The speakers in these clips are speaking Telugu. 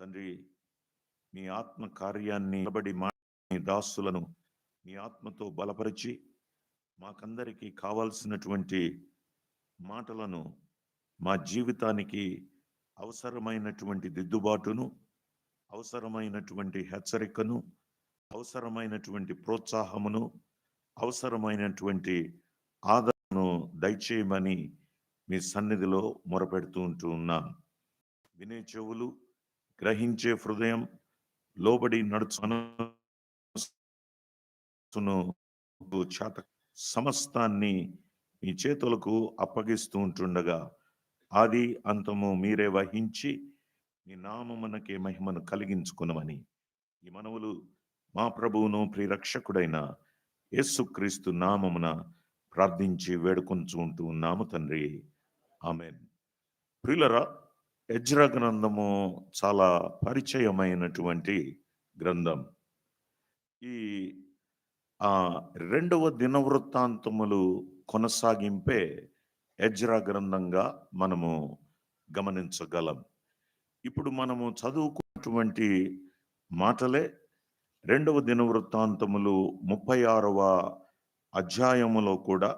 తండ్రి, మీ ఆత్మ కార్యాన్ని నిలబడి మీ దాసులను మీ ఆత్మతో బలపరిచి మాకందరికీ కావాల్సినటువంటి మాటలను మా జీవితానికి అవసరమైనటువంటి దిద్దుబాటును, అవసరమైనటువంటి హెచ్చరికను, అవసరమైనటువంటి ప్రోత్సాహమును, అవసరమైనటువంటి ఆదరణను దయచేయమని మీ సన్నిధిలో మొరపెడుతూ ఉన్నాం. వినే చెవులు, గ్రహించే హృదయం, లోబడి నడుచును చేత సమస్తాన్ని మీ చేతులకు అప్పగిస్తూ ఉంటుండగా ఆది అంతము మీరే వహించి మీ నామమునకే మహిమను కలిగించుకునమని ఈ మనవులు మా ప్రభువును ప్రియరక్షకుడైన యేసుక్రీస్తు నామమున ప్రార్థించి వేడుకొంచుకుంటూ ఉన్నాము తండ్రి. ఆమేన్. ప్రియులరా, ఎజ్రా గ్రంథము చాలా పరిచయమైనటువంటి గ్రంథం. ఈ రెండవ దినవృత్తాంతములు కొనసాగింపే ఎజ్రా గ్రంథంగా మనము గమనించగలం. ఇప్పుడు మనము చదువుకున్నటువంటి మాటలే రెండవ దినవృత్తాంతములు 36వ అధ్యాయములో కూడా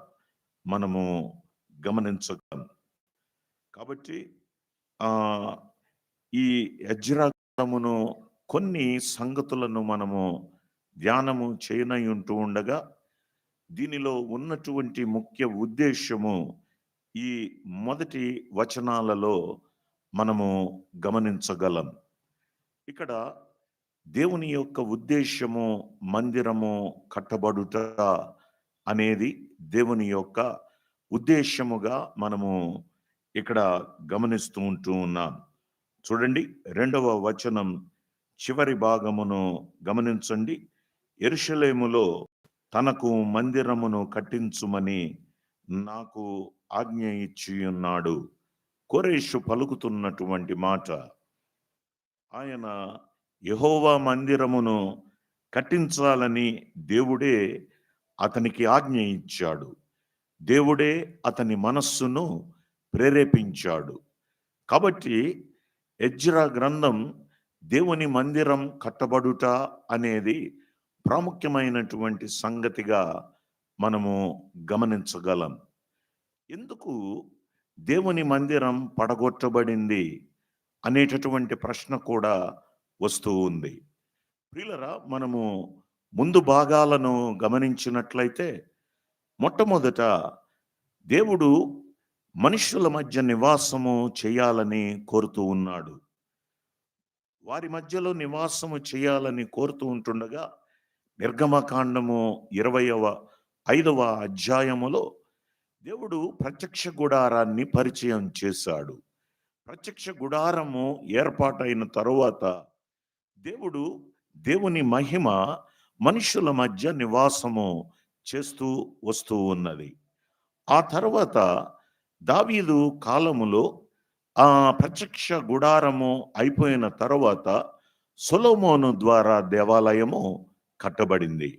మనము గమనించగలం. కాబట్టి ఈ ఎజ్రా గ్రంథమును కొన్ని సంగతులను మనము ధ్యానము చేయనై ఉంటూ ఉండగా దీనిలో ఉన్నటువంటి ముఖ్య ఉద్దేశము ఈ మొదటి వచనాలలో మనము గమనించగలం. ఇక్కడ దేవుని యొక్క ఉద్దేశము మందిరము కట్టబడుట అనేది దేవుని యొక్క ఉద్దేశముగా మనము ఇక్కడ గమనిస్తూ ఉన్నాం. చూడండి, 2వ వచనం చివరి భాగమును గమనించండి. యెరూషలేములో తనకు మందిరమును కట్టించుమని నాకు ఆజ్ఞ ఇచ్చి ఉన్నాడు. కోరేషు పలుకుతున్నటువంటి మాట. ఆయన యెహోవా మందిరమును కట్టించాలని దేవుడే అతనికి ఆజ్ఞ ఇచ్చాడు. దేవుడే అతని మనస్సును ప్రేరేపించాడు. కాబట్టి ఎజ్రా గ్రంథం దేవుని మందిరం కట్టబడుట అనేది ప్రాముఖ్యమైనటువంటి సంగతిగా మనము గమనించగలం. ఎందుకు దేవుని మందిరం పడగొట్టబడింది అనేటటువంటి ప్రశ్న కూడా వస్తూ ఉంది. ప్రియులరా, మనము ముందు భాగాలను గమనించినట్లయితే మొట్టమొదట దేవుడు మనుషుల మధ్య నివాసము చేయాలని కోరుతూ ఉన్నాడు. వారి మధ్యలో నివాసము చేయాలని కోరుతూ ఉంటుండగా నిర్గమకాండము 25వ అధ్యాయములో దేవుడు ప్రత్యక్ష గుడారాన్ని పరిచయం చేశాడు. ప్రత్యక్ష గుడారము ఏర్పాటైన తరువాత దేవుని మహిమ మనుషుల మధ్య నివాసము చేస్తూ వస్తూ ఉన్నది. ఆ తర్వాత దావీదు కాలములో ఆ ప్రత్యక్ష గుడారము అయిపోయిన తర్వాత సొలొమోను ద్వారా దేవాలయము కట్టబడింది.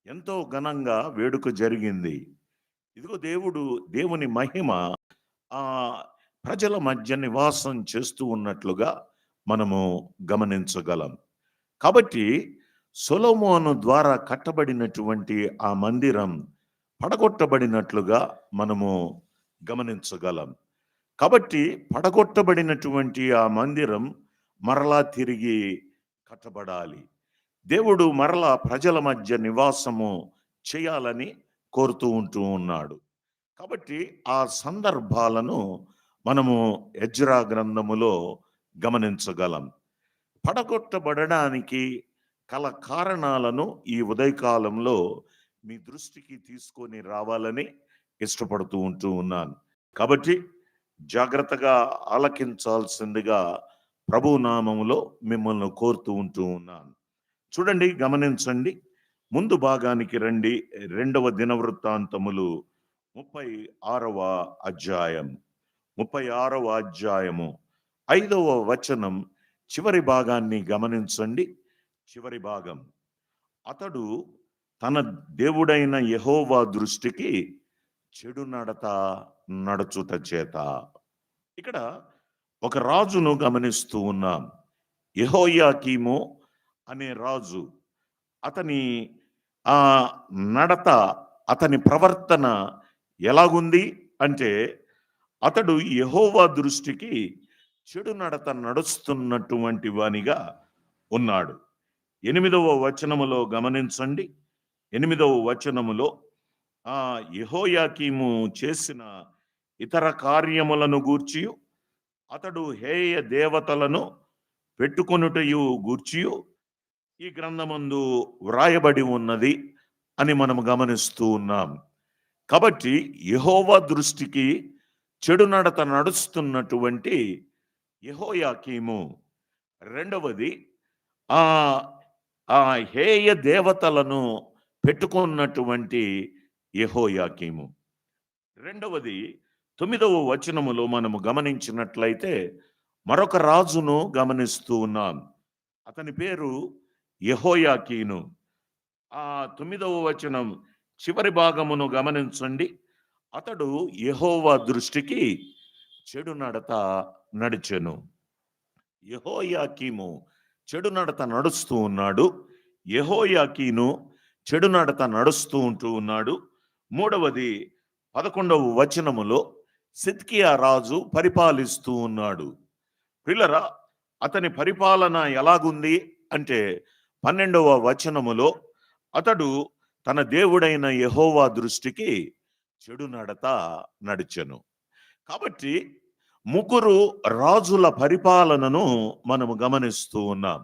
ఎంతో ఘనంగా వేడుక జరిగింది. ఇదిగో దేవుని మహిమ ఆ ప్రజల మధ్య నివాసం చేస్తూ ఉన్నట్లుగా మనము గమనించగలం. కాబట్టి సొలొమోను ద్వారా కట్టబడినటువంటి ఆ మందిరం పడగొట్టబడినట్లుగా మనము గమనించగలం. కాబట్టి పడగొట్టబడినటువంటి ఆ మందిరం మరలా తిరిగి కట్టబడాలి. దేవుడు మరలా ప్రజల మధ్య నివాసము చేయాలని కోరుతూ ఉన్నాడు. కాబట్టి ఆ సందర్భాలను మనము ఎజ్రా గ్రంథములో గమనించగలం. పడగొట్టబడడానికి కల కారణాలను ఈ ఉదయకాలంలో మీ దృష్టికి తీసుకొని రావాలని ఇష్టపడుతూ ఉన్నాను. కాబట్టి జాగ్రత్తగా ఆలకించాల్సిందిగా ప్రభు నామములో మిమ్మల్ని కోరుతూ ఉన్నాను. చూడండి, గమనించండి. ముందు భాగానికి రండి. 2వ దినవృత్తాంతములు 36వ అధ్యాయం 36వ అధ్యాయము 5వ వచనం చివరి భాగాన్ని గమనించండి. చివరి భాగం, అతడు తన దేవుడైన యెహోవా దృష్టికి చెడు నడత నడుచుట చేత. ఇక్కడ ఒక రాజును గమనిస్తూ ఉన్నాం. యెహోయాకీము అనే రాజు, అతని ఆ నడత, అతని ప్రవర్తన ఎలాగుంది అంటే, అతడు యెహోవా దృష్టికి చెడు నడత నడుస్తున్నటువంటి వానిగా ఉన్నాడు. 8వ వచనములో గమనించండి. 8వ వచనములో యెహోయాకీము చేసిన ఇతర కార్యములను గూర్చియు, అతడు హేయ దేవతలను పెట్టుకొనుటయు గూర్చియు ఈ గ్రంథమందు వ్రాయబడి ఉన్నది అని మనం గమనిస్తూ ఉన్నాం. కాబట్టి యెహోవా దృష్టికి చెడు నడత నడుస్తున్నటువంటి యెహోయాకీము, రెండవది ఆ ఆ హేయ దేవతలను పెట్టుకున్నటువంటి యెహోయాకీము. రెండవది 9వ వచనములో మనము గమనించినట్లయితే మరొక రాజును గమనిస్తూ ఉన్నాం. అతని పేరు యెహోయాకీను. 9వ వచనం చివరి భాగమును గమనించండి. అతడు యెహోవా దృష్టికి చెడు నడత నడిచెను. యెహోయాకీము చెడు నడత నడుస్తూ ఉన్నాడు. యెహోయాకీను చెడు నడత నడుస్తూ ఉన్నాడు. మూడవది 11వ వచనములో సిద్కియా రాజు పరిపాలిస్తూ ఉన్నాడు. పిల్లరా, అతని పరిపాలన ఎలాగుంది అంటే 12వ వచనములో అతడు తన దేవుడైన యెహోవా దృష్టికి చెడు నడత నడిచెను. కాబట్టి ముగ్గురు రాజుల పరిపాలనను మనము గమనిస్తూ ఉన్నాం.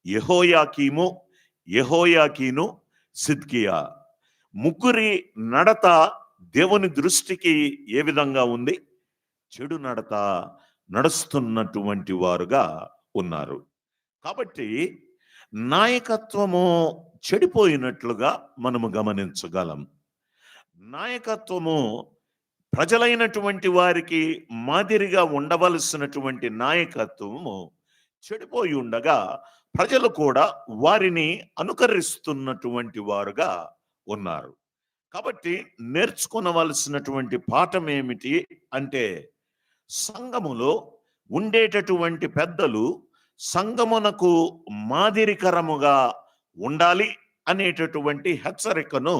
యెహోయాకీము, యెహోయాకీను, సిద్కియా. ముగ్గురి నడత దేవుని దృష్టికి ఏ విధంగా ఉంది? చెడు నడత నడుస్తున్నటువంటి వారుగా ఉన్నారు. కాబట్టి నాయకత్వము చెడిపోయినట్లుగా మనము గమనించగలం. నాయకత్వము ప్రజలైనటువంటి వారికి మాదిరిగా ఉండవలసినటువంటి నాయకత్వము చెడిపోయి ఉండగా ప్రజలు కూడా వారిని అనుకరిస్తున్నటువంటి వారుగా ఉన్నారు. కాబట్టి నేర్చుకోవలసినటువంటి పాఠం ఏమిటి అంటే, సంఘములో ఉండేటటువంటి పెద్దలు సంఘమునకు మాదిరికరముగా ఉండాలి అనేటటువంటి హెచ్చరికను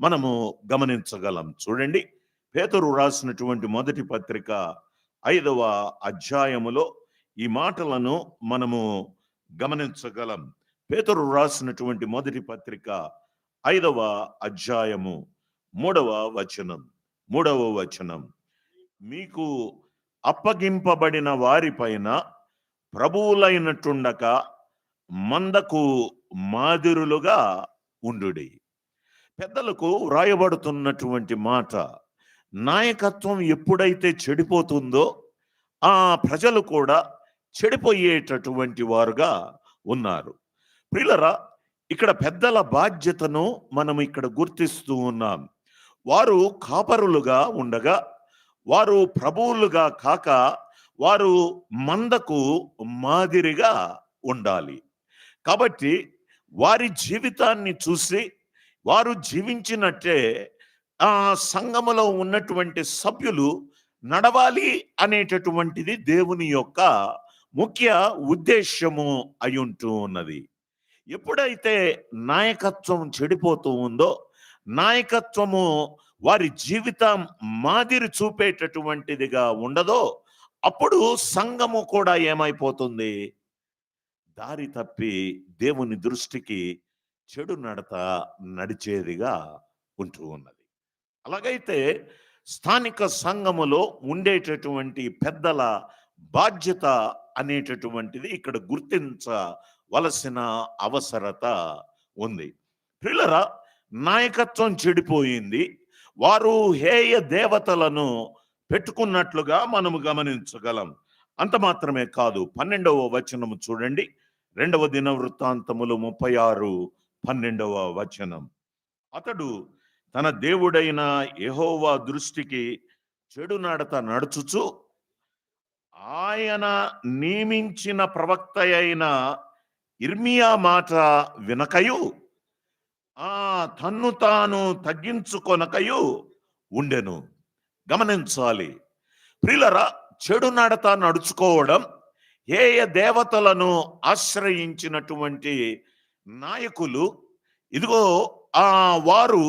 మనము గమనించగలం. చూడండి, పేతురు రాసినటువంటి మొదటి పత్రిక 5వ అధ్యాయములో ఈ మాటలను మనము గమనించగలం. పేతురు రాసినటువంటి మొదటి పత్రిక 5వ అధ్యాయము 3వ వచనం, మీకు అప్పగింపబడిన వారిపైన ప్రభువులైనట్టుండక మందకు మాదిరులుగా ఉండుడి. పెద్దలకు వ్రాయబడుతున్నటువంటి మాట, నాయకత్వం ఎప్పుడైతే చెడిపోతుందో ఆ ప్రజలు కూడా చెడిపోయేటటువంటి వారుగా ఉన్నారు. ప్రియులరా, ఇక్కడ పెద్దల బాధ్యతను మనం ఇక్కడ గుర్తిస్తూ ఉన్నాం. వారు కాపరులుగా ఉండగా, వారు ప్రభువులుగా కాక, వారు మందకు మాదిరిగా ఉండాలి. కాబట్టి వారి జీవితాన్ని చూసి వారు జీవించినట్టే ఆ సంఘములో ఉన్నటువంటి సభ్యులు నడవాలి అనేటటువంటిది దేవుని యొక్క ముఖ్య ఉద్దేశము అయి ఉంటూ ఉన్నది. ఎప్పుడైతే నాయకత్వం చెడిపోతూ ఉందో, నాయకత్వము వారి జీవితం మాదిరి చూపేటటువంటిదిగా ఉండదో, అప్పుడు సంఘము కూడా ఏమైపోతుంది? దారి తప్పి దేవుని దృష్టికి చెడు నడత నడిచేదిగా ఉంటూ ఉన్నది. అలాగైతే స్థానిక సంఘములో ఉండేటటువంటి పెద్దల బాధ్యత అనేటటువంటిది ఇక్కడ గుర్తించవలసిన అవసరత ఉంది. ప్రియులరా, నాయకత్వం చెడిపోయింది. వారు హేయ దేవతలను పెట్టుకున్నట్లుగా మనము గమనించగలం. అంత మాత్రమే కాదు, 12వ వచనము చూడండి. 2వ దినవృత్తాంతములు 36:12 వచనం. అతడు తన దేవుడైన యెహోవా దృష్టికి చెడు నడత నడుచుచు ఆయన నియమించిన ప్రవక్త అయిన ఇర్మియా మాట వినకయు తన్ను తాను తగ్గించుకొనకయు ఉండెను. గమనించాలి ప్రియులరా, చెడు నడత నడుచుకోవడం ఏ దేవతలను ఆశ్రయించినటువంటి నాయకులు, ఇదిగో ఆ వారు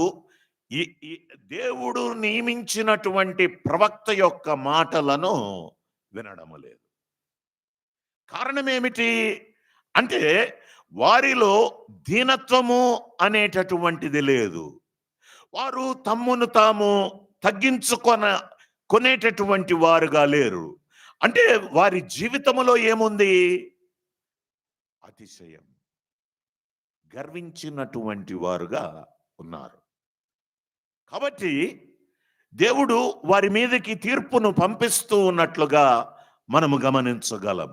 ఈ ఈ దేవుడు నియమించినటువంటి ప్రవక్త యొక్క మాటలను వినడము లేదు. కారణం ఏమిటి అంటే వారిలో దీనత్వము అనేటటువంటిది లేదు. వారు తమ్మును తాము కొనేటటువంటి వారుగా లేరు. అంటే వారి జీవితంలో ఏముంది? అతిశయం, గర్వించినటువంటి వారుగా ఉన్నారు. కాబట్టి దేవుడు వారి మీదకి తీర్పును పంపిస్తూ ఉన్నట్లుగా మనము గమనించగలం.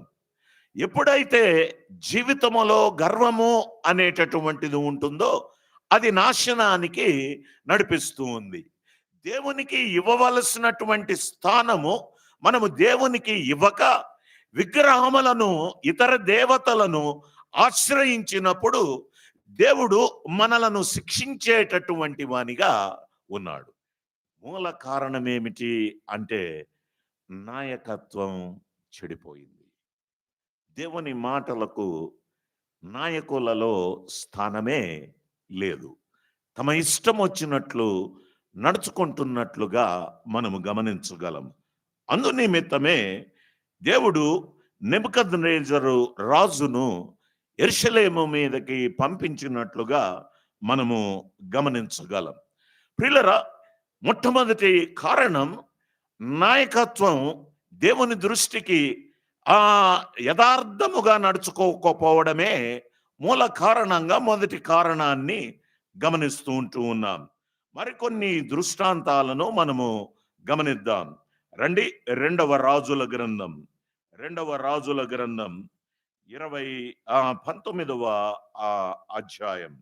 ఎప్పుడైతే జీవితములో గర్వము అనేటటువంటిది ఉంటుందో అది నాశనానికి నడిపిస్తూ ఉంది. దేవునికి ఇవ్వవలసినటువంటి స్థానము మనము దేవునికి ఇవ్వక విగ్రహములను, ఇతర దేవతలను ఆశ్రయించినప్పుడు దేవుడు మనలను శిక్షించేటటువంటి వానిగా ఉన్నాడు. మూల కారణం ఏమిటి అంటే నాయకత్వం చెడిపోయింది. దేవుని మాటలకు నాయకులలో స్థానమే లేదు. తమ ఇష్టం వచ్చినట్లు నడుచుకుంటున్నట్లుగా మనము గమనించగలం. అందు నిమిత్తమే దేవుడు నెబుకద్నెజరు రాజును యెరూషలేము మీదకి పంపించినట్లుగా మనము గమనించగలం. ప్రియులారా, మొట్టమొదటి కారణం నాయకత్వం దేవుని దృష్టికి యథార్థముగా నడుచుకోకపోవడమే మూల కారణంగా మొదటి కారణాన్ని గమనిస్తూ ఉన్నాం. మరికొన్ని దృష్టాంతాలను మనము గమనిద్దాం. రండి, రెండవ రాజుల గ్రంథం 19వ అధ్యాయం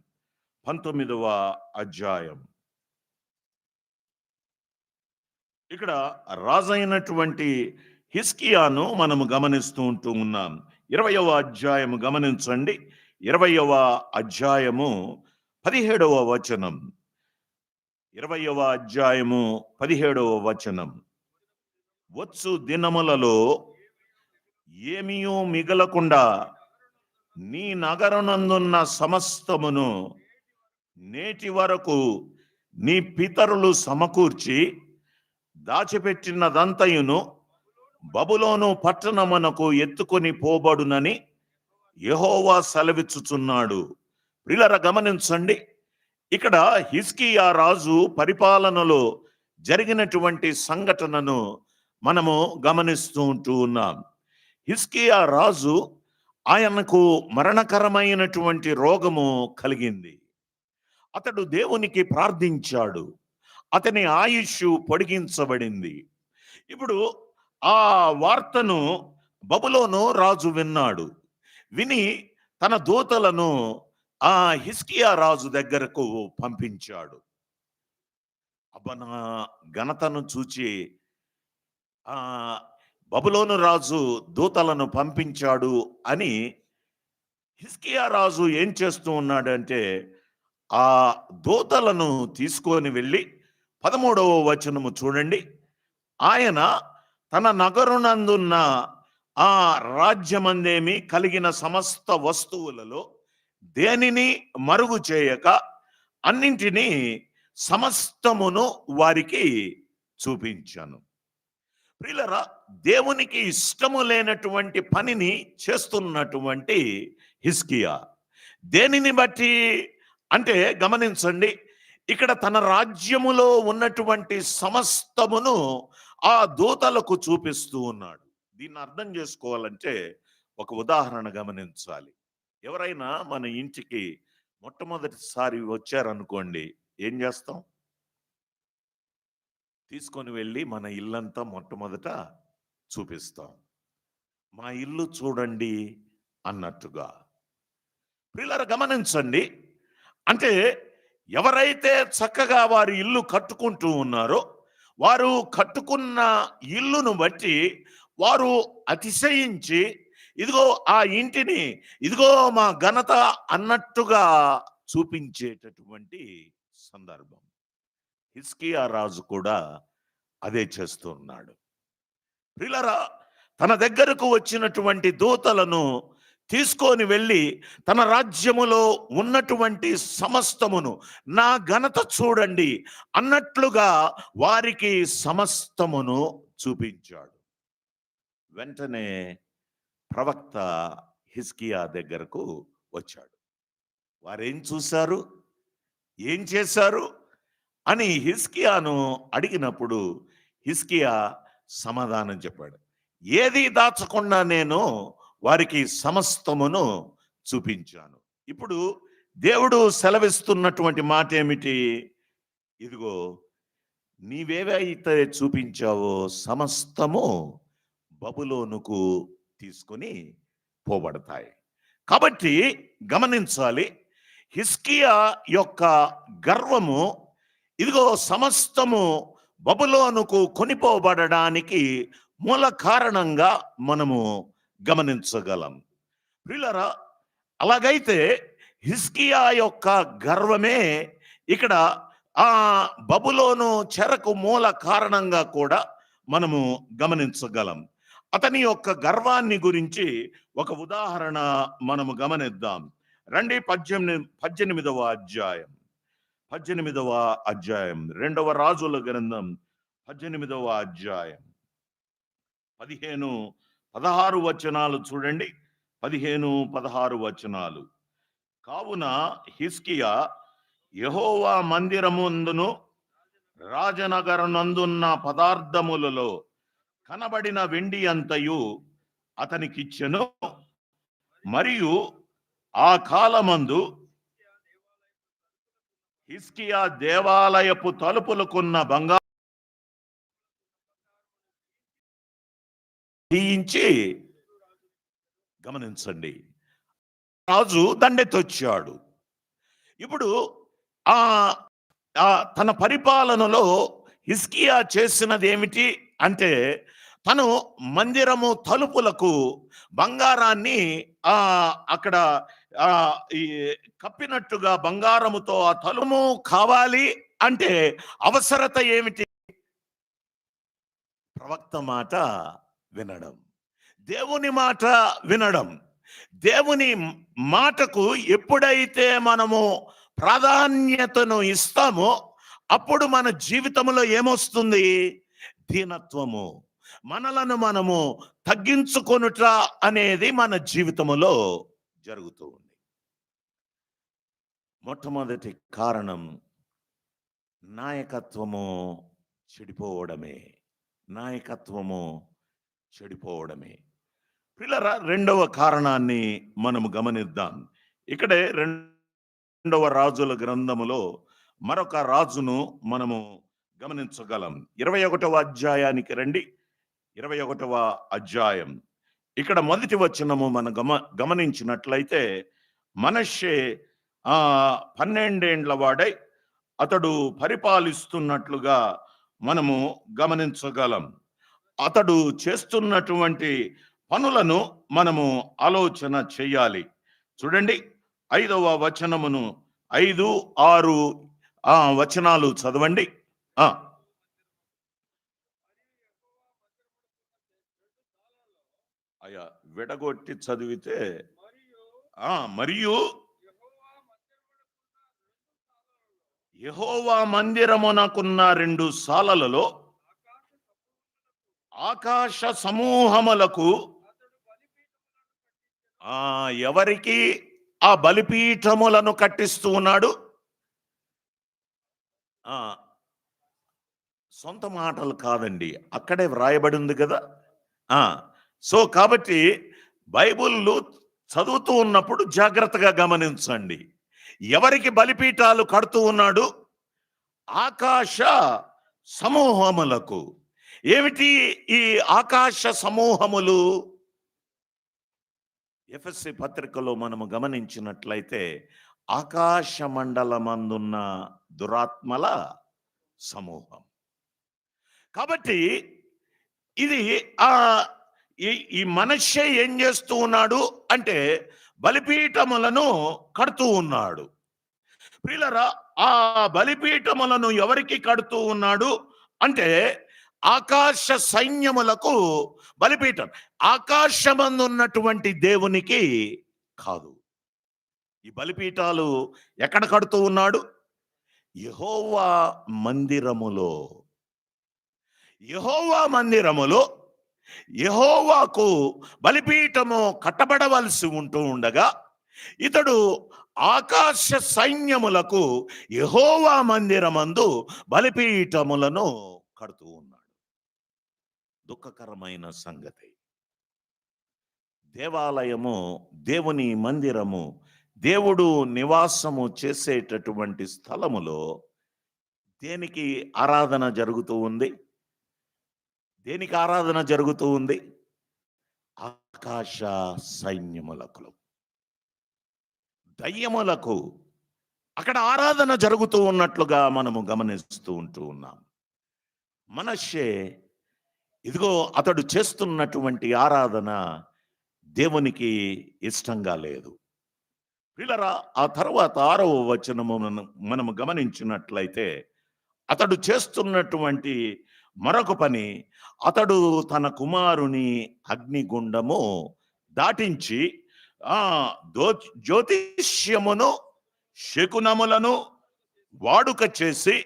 19వ అధ్యాయం. ఇక్కడ రాజైనటువంటి హిజ్కియాను మనము గమనిస్తూ ఉన్నాం. 20వ అధ్యాయము గమనించండి. 20వ అధ్యాయము 17వ వచనం. 20వ అధ్యాయము 17వ వచనం. వచ్చు దినములలో ఏమీయూ మిగలకుండా నీ నగరనందున్న సమస్తమును నేటి వరకు నీ పితరులు సమకూర్చి దాచిపెట్టినదంతయును బబులోను పట్టణమునకు ఎత్తుకొని పోబడునని యెహోవా సెలవిచ్చుచున్నాడు. ప్రియులారా, గమనించండి. ఇక్కడ హిజ్కియా రాజు పరిపాలనలో జరిగినటువంటి సంఘటనను మనము గమనిస్తూ ఉన్నాం. హిజ్కియా రాజు, ఆయనకు మరణకరమైనటువంటి రోగము కలిగింది. అతడు దేవునికి ప్రార్థించాడు. అతని ఆయుష్ పొడిగించబడింది. ఇప్పుడు ఆ వార్తను బబులోను రాజు విన్నాడు. విని తన దూతలను ఆ హిజ్కియా రాజు దగ్గరకు పంపించాడు. అబ్బన ఘనతను చూచి బబులోను రాజు దూతలను పంపించాడు అని హిజ్కియా రాజు ఏం చేస్తూ ఉన్నాడంటే ఆ దూతలను తీసుకొని వెళ్ళి 13వ వచనము చూడండి. ఆయన తన నగరునందున్న ఆ రాజ్యమందేమి కలిగిన సమస్త వస్తువులలో దేనిని మరుగు చేయక అన్నింటినీ సమస్తమును వారికి చూపించాను. ప్రియులారా, దేవునికి ఇష్టము లేనటువంటి పనిని చేస్తున్నటువంటి హిజ్కియా దేనిని బట్టి అంటే గమనించండి. ఇక్కడ తన రాజ్యములో ఉన్నటువంటి సమస్తమును ఆ దూతలకు చూపిస్తూ ఉన్నాడు. దీన్ని అర్థం చేసుకోవాలంటే ఒక ఉదాహరణ గమనించాలి. ఎవరైనా మన ఇంటికి మొట్టమొదటిసారి వచ్చారనుకోండి, ఏం చేస్తాం? తీసుకొని వెళ్ళి మన ఇల్లంతా మొట్టమొదట చూపిస్తాం. మా ఇల్లు చూడండి అన్నట్టుగా. ప్రియులారా, గమనించండి. అంటే ఎవరైతే చక్కగా వారి ఇల్లు కట్టుకుంటూ ఉన్నారో వారు కట్టుకున్న ఇల్లును బట్టి వారు అతిశయించి ఇదిగో ఆ ఇంటిని, ఇదిగో మా ఘనత అన్నట్టుగా చూపించేటటువంటి సందర్భం. హిజ్కియా రాజు కూడా అదే చేస్తూ ఉన్నాడు. ప్రియులారా, తన దగ్గరకు వచ్చినటువంటి దూతలను తీసుకొని వెళ్ళి తన రాజ్యములో ఉన్నటువంటి సమస్తమును నా ఘనత చూడండి అన్నట్లుగా వారికి సమస్తమును చూపించాడు. వెంటనే ప్రవక్త హిజ్కియా దగ్గరకు వచ్చాడు. వారేం చూశారు, ఏం చేశారు అని హిజ్కియాను అడిగినప్పుడు హిజ్కియా సమాధానం చెప్పాడు. ఏది దాచకుండా నేను వారికి సమస్తమును చూపించాను. ఇప్పుడు దేవుడు సెలవిస్తున్నటువంటి మాట ఏమిటి? ఇదిగో నీవేవైతే చూపించావో సమస్తము బబులోనుకు తీసుకొని పోబడతాయి. కాబట్టి గమనించాలి, హిజ్కియా యొక్క గర్వము ఇదిగో సమస్తము బబులోనుకు కొనిపోబడడానికి మూల కారణంగా మనము గమనించగలం. ప్రియులారా, అలాగైతే హిజ్కియా యొక్క గర్వమే ఇక్కడ ఆ బబులోను చెరకు మూల కారణంగా కూడా మనము గమనించగలం. అతని యొక్క గర్వాన్ని గురించి ఒక ఉదాహరణ మనము గమనిద్దాం. రండి, 18వ అధ్యాయం 2వ రాజుల గ్రంథం 18వ అధ్యాయం 15-16 వచనాలు చూడండి. 15-16 వచనాలు. కావున హిజ్కియా యెహోవా మందిరముందును రాజనగరనందున్న పదార్థములలో కనబడిన వెండి అంతయు అతనికిచ్చెను. మరియు ఆ కాలమందు హిజ్కియా దేవాలయపు తలుపులకున్న బంగారు తీయించి, గమనించండి, రాజు దండెత్తొచ్చాడు. ఇప్పుడు ఆ తన పరిపాలనలో హిజ్కియా చేసినది ఏమిటి అంటే, తను మందిరము తలుపులకు బంగారాన్ని అక్కడ ఈ కప్పినట్టుగా బంగారముతో ఆ తలుపు కావాలి అంటే అవసరత ఏమిటి? ప్రవక్త మాట వినడం, దేవుని మాట వినడం. దేవుని మాటకు ఎప్పుడైతే మనము ప్రాధాన్యతను ఇస్తామో అప్పుడు మన జీవితంలో ఏమొస్తుంది? దీనత్వము, మనలను మనము తగ్గించుకొనుట అనేది మన జీవితంలో జరుగుతూ ఉంది. మొట్టమొదటి కారణం నాయకత్వము చెడిపోవడమే. నాయకత్వము చెడిపోవడమే. పిల్లరా, రెండవ కారణాన్ని మనము గమనిద్దాం. ఇక్కడే 2వ రాజుల గ్రంథములో మరొక రాజును మనము గమనించగలం. 21వ అధ్యాయానికి రండి. 21వ అధ్యాయం. ఇక్కడ మొదటి వచనము మనం గమనించినట్లయితే, మనష్షే 12 ఏండ్ల వాడై అతడు పరిపాలిస్తున్నట్లుగా మనము గమనించగలం. అతడు చేస్తున్నటువంటి పనులను మనము ఆలోచన చేయాలి. చూడండి, 5వ వచనమును 5-6 వచనాలు చదవండి. అయ్యా, విడగొట్టి చదివితే మరియు యెహోవా మందిరమునకున్న 2 సాలలలో ఆకాశ సమూహములకు ఎవరికి ఆ బలిపీఠములను కట్టిస్తూ ఉన్నాడు? సొంత మాటలు కాదండి, అక్కడే వ్రాయబడి ఉంది కదా. సో కాబట్టి బైబిల్ చదువుతూ ఉన్నప్పుడు జాగ్రత్తగా గమనించండి. ఎవరికి బలిపీఠాలు కడుతూ ఉన్నాడు? ఆకాశ సమూహములకు. ఏమిటి ఈ ఆకాశ సమూహములు? ఎఫెసీ పత్రికలో మనము గమనించినట్లయితే ఆకాశ మండలమందున్న దురాత్మల సమూహం. కాబట్టి ఇది ఈ మనష్షే ఏం చేస్తూ ఉన్నాడు అంటే బలిపీఠములను కడుతూ ఉన్నాడు. ప్రియులారా, ఆ బలిపీఠములను ఎవరికి కడుతూ ఉన్నాడు అంటే ఆకాశ సైన్యములకు బలిపీఠం. ఆకాశమందున్నటువంటి దేవునికి కాదు. ఈ బలిపీఠాలు ఎక్కడ కడుతూ ఉన్నాడు? యెహోవా మందిరములో. యెహోవా మందిరములో యెహోవాకు బలిపీఠము కట్టబడవలసి ఉంటూ ఉండగా, ఇతడు ఆకాశ సైన్యములకు యెహోవా మందిరమందు బలిపీఠములను కడుతూ ఉన్నాడు. దుఃఖకరమైన సంగతి. దేవాలయము, దేవుని మందిరము, దేవుడు నివాసము చేసేటటువంటి స్థలములో దేనికి ఆరాధన జరుగుతూ ఉంది? దేనికి ఆరాధన జరుగుతూ ఉంది? ఆకాశ సైన్యములకు, దయ్యములకు అక్కడ ఆరాధన జరుగుతూ ఉన్నట్లుగా మనము గమనిస్తూ ఉన్నాం. మనష్షే ఇదిగో అతడు చేస్తున్నటువంటి ఆరాధన దేవునికి ఇష్టంగా లేదు. ప్రియులారా, ఆ తర్వాత 6వ వచనము మనము గమనించినట్లయితే, అతడు చేస్తున్నటువంటి మరొక పని, అతడు తన కుమారుని అగ్నిగుండము దాటించి జ్యోతిష్యమును శకునములను వాడుక చేసి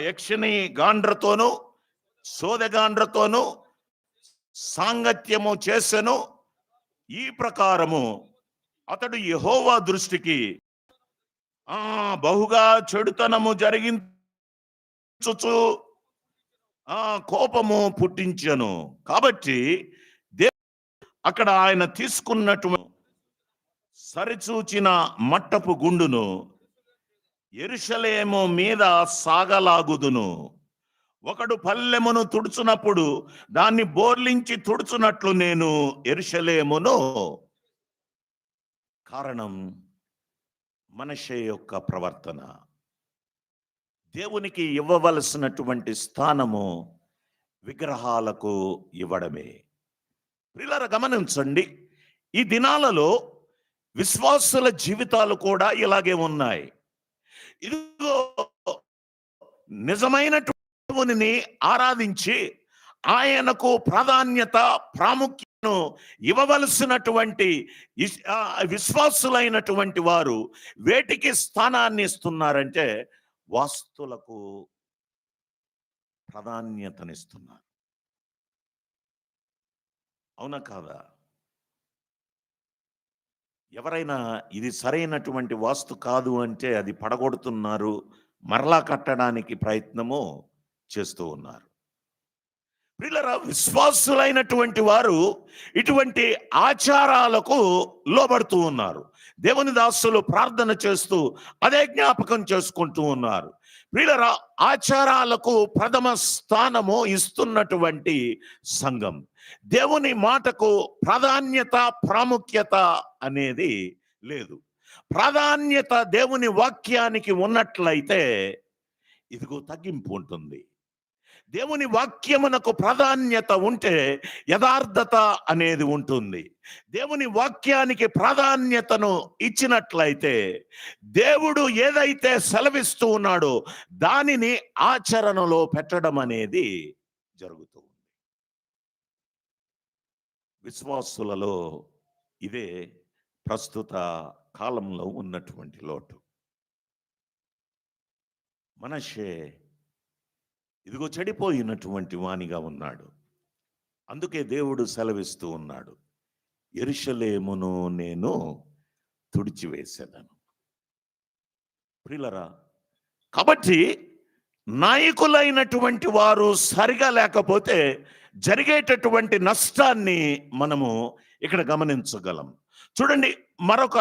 యక్షిణి గాండ్రతోను సోదగాండ్రతోను సాంగత్యము చేసెను. ఈ ప్రకారము అతడు యెహోవా దృష్టికి బహుగా చెడుతనము జరిగించుచు కోపము పుట్టించెను. కాబట్టి అక్కడ ఆయన తీసుకున్నటువంటి సరిచూచిన మట్టపు గుండును యెరూషలేము మీద సాగలాగుదును. ఒకడు పల్లెమును తుడుచునప్పుడు దాన్ని బోర్లించి తుడుచునట్లు నేను యెరూషలేమును. కారణం మనష్షే యొక్క ప్రవర్తన. దేవునికి ఇవ్వవలసినటువంటి స్థానము విగ్రహాలకు ఇవ్వడమే. ప్రియులారా, గమనించండి, ఈ దినాలలో విశ్వాసుల జీవితాలు కూడా ఇలాగే ఉన్నాయి. ఇదిగో నిజమైనటువంటి ఆరాధించి ఆయనకు ప్రాధాన్యత, ప్రాముఖ్యతను ఇవ్వవలసినటువంటి విశ్వాసులైనటువంటి వారు వేటికి స్థానాన్ని ఇస్తున్నారంటే వాస్తులకు ప్రాధాన్యతనిస్తున్నారు. అవునా కాదా? ఎవరైనా ఇది సరైనటువంటి వాస్తు కాదు అంటే అది పడగొడుతున్నారు, మరలా కట్టడానికి ప్రయత్నము చేస్తూ ఉన్నారు. ప్రియులారా, విశ్వాసులైనటువంటి వారు ఇటువంటి ఆచారాలకు లోబడుతూ ఉన్నారు. దేవుని దాసులు ప్రార్థన చేస్తూ అదే జ్ఞాపకం చేసుకుంటూ ఉన్నారు. ప్రియులారా, ఆచారాలకు ప్రథమ స్థానము ఇస్తున్నటువంటి సంఘం. దేవుని మాటకు ప్రాధాన్యత, ప్రాముఖ్యత అనేది లేదు. ప్రాధాన్యత దేవుని వాక్యానికి ఉన్నట్లయితే ఇదిగో తగ్గింపు ఉంటుంది. దేవుని వాక్యమునకు ప్రాధాన్యత ఉంటే యథార్థత అనేది ఉంటుంది. దేవుని వాక్యానికి ప్రాధాన్యతను ఇచ్చినట్లయితే దేవుడు ఏదైతే సెలవిస్తూ ఉన్నాడో దానిని ఆచరణలో పెట్టడం అనేది జరుగుతుంది. విశ్వాసులలో ఇదే ప్రస్తుత కాలంలో ఉన్నటువంటి లోటు. మనష్షే ఇదిగో చెడిపోయినటువంటి వానిగా ఉన్నాడు. అందుకే దేవుడు సెలవిస్తూ ఉన్నాడు, యెరూషలేమును నేను తుడిచివేసేదను. ప్రియులారా, కాబట్టి నాయకులైనటువంటి వారు సరిగా లేకపోతే జరిగేటటువంటి నష్టాన్ని మనము ఇక్కడ గమనించగలం. చూడండి, మరొక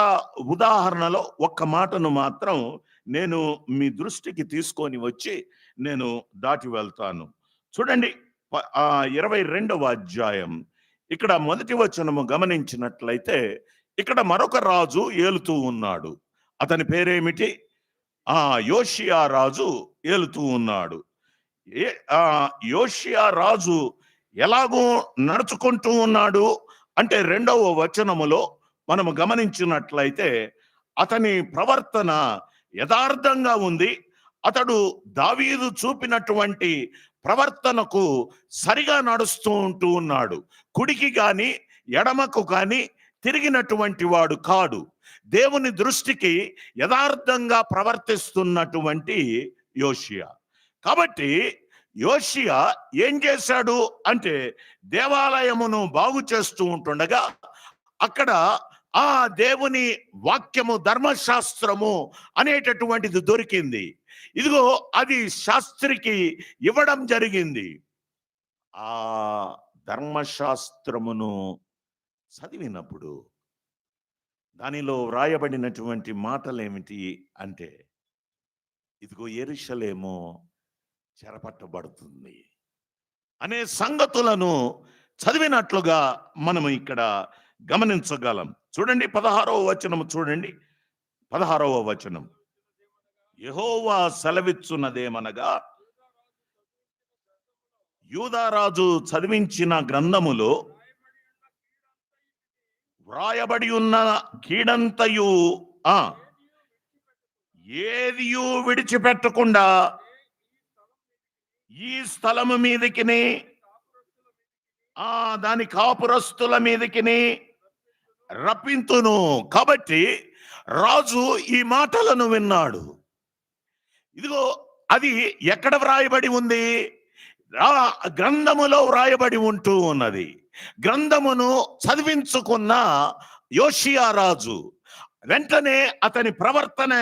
ఉదాహరణలో ఒక్క మాటను మాత్రం నేను మీ దృష్టికి తీసుకొని వచ్చి నేను దాటి వెళ్తాను. చూడండి, 22వ అధ్యాయం ఇక్కడ మొదటి వచనము గమనించినట్లయితే, ఇక్కడ మరొక రాజు ఏలుతూ ఉన్నాడు. అతని పేరేమిటి? యోషియా రాజు ఏలుతూ ఉన్నాడు. యోషియా రాజు ఎలాగూ నడుచుకుంటూ ఉన్నాడు అంటే 2వ వచనములో మనము గమనించినట్లయితే అతని ప్రవర్తన యథార్థంగా ఉంది. అతడు దావీదు చూపినటువంటి ప్రవర్తనకు సరిగా నడుస్తూ ఉన్నాడు. కుడికి గాని ఎడమకు గాని తిరిగినటువంటి వాడు కాడు. దేవుని దృష్టికి యథార్థంగా ప్రవర్తిస్తున్నటువంటి యోషియా. కాబట్టి యోషియా ఏం చేశాడు అంటే, దేవాలయమును బాగు చేస్తూ ఉంటుండగా అక్కడ ఆ దేవుని వాక్యము, ధర్మశాస్త్రము అనేటటువంటిది దొరికింది. ఇదిగో అది శాస్త్రికి ఇవ్వడం జరిగింది. ఆ ధర్మశాస్త్రమును చదివినప్పుడు దానిలో వ్రాయబడినటువంటి మాటలు ఏమిటి అంటే, ఇదిగో యెరూషలేము చెరపట్టబడుతుంది అనే సంగతులను చదివినట్లుగా మనము ఇక్కడ గమనించగలం. చూడండి 16వ వచనం, చూడండి 16వ వచనం. యెహోవా సెలవిచ్చున్నదేమనగా, యూదారాజు చదివించిన గ్రంథములో వ్రాయబడి ఉన్న కీడంతయు ఏదియు విడిచిపెట్టకుండా ఈ స్థలము మీదకిని దాని కాపురస్తుల మీదకిని రప్పింతును. కాబట్టి రాజు ఈ మాటలను విన్నాడు. ఇదిగో అది ఎక్కడ వ్రాయబడి ఉంది? గ్రంథములో వ్రాయబడి ఉంటూ ఉన్నది. గ్రంథమును చదివించుకున్న యోషియా రాజు వెంటనే అతని ప్రవర్తన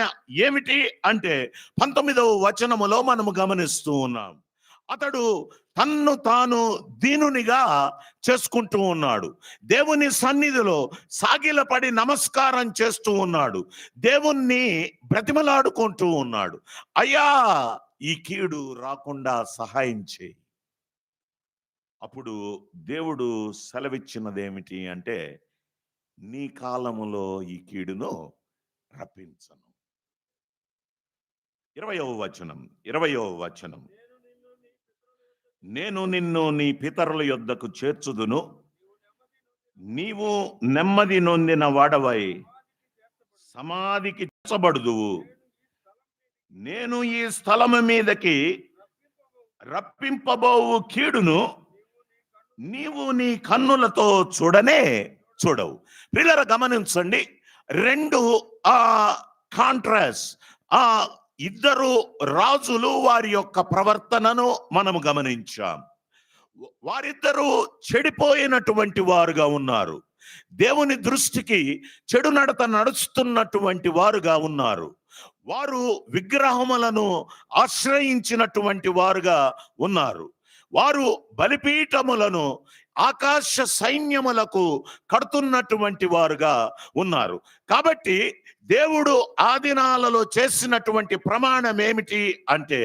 ఏమిటి అంటే 19వ వచనములో మనము గమనిస్తూ ఉన్నాం. అతడు తన్ను తాను దీనునిగా చేసుకుంటూ ఉన్నాడు. దేవుని సన్నిధిలో సాగిలపడి నమస్కారం చేస్తూ ఉన్నాడు. దేవుణ్ణి బ్రతిమలాడుకుంటూ ఉన్నాడు. అయ్యా, ఈ కీడు రాకుండా సహాయం చేయి. అప్పుడు దేవుడు సెలవిచ్చినదేమిటి అంటే, నీ కాలములో ఈ కీడును రప్పించను. 20వ వచనం. నేను నిన్ను నీ పితరుల యొద్దకు చేర్చుదును, నీవు నెమ్మది నొందిన వాడవై సమాధికి చేర్చబడుదువు. నేను ఈ స్థలము మీదకి రప్పింపబోవు కీడును నీవు నీ కన్నులతో చూడవు. పిల్లలు గమనించండి, రెండు కాంట్రాస్ట్. ఇద్దరు రాజులు వారి యొక్క ప్రవర్తనను మనము గమనించాం. వారిద్దరూ చెడిపోయినటువంటి వారుగా ఉన్నారు. దేవుని దృష్టికి చెడు నడత నడుస్తున్నటువంటి వారుగా ఉన్నారు. వారు విగ్రహములను ఆశ్రయించినటువంటి వారుగా ఉన్నారు. వారు బలిపీఠములను ఆకాశ సైన్యములకు కడుతున్నటువంటి వారుగా ఉన్నారు. కాబట్టి దేవుడు ఆ దినాలలో చేసినటువంటి ప్రమాణం ఏమిటి అంటే,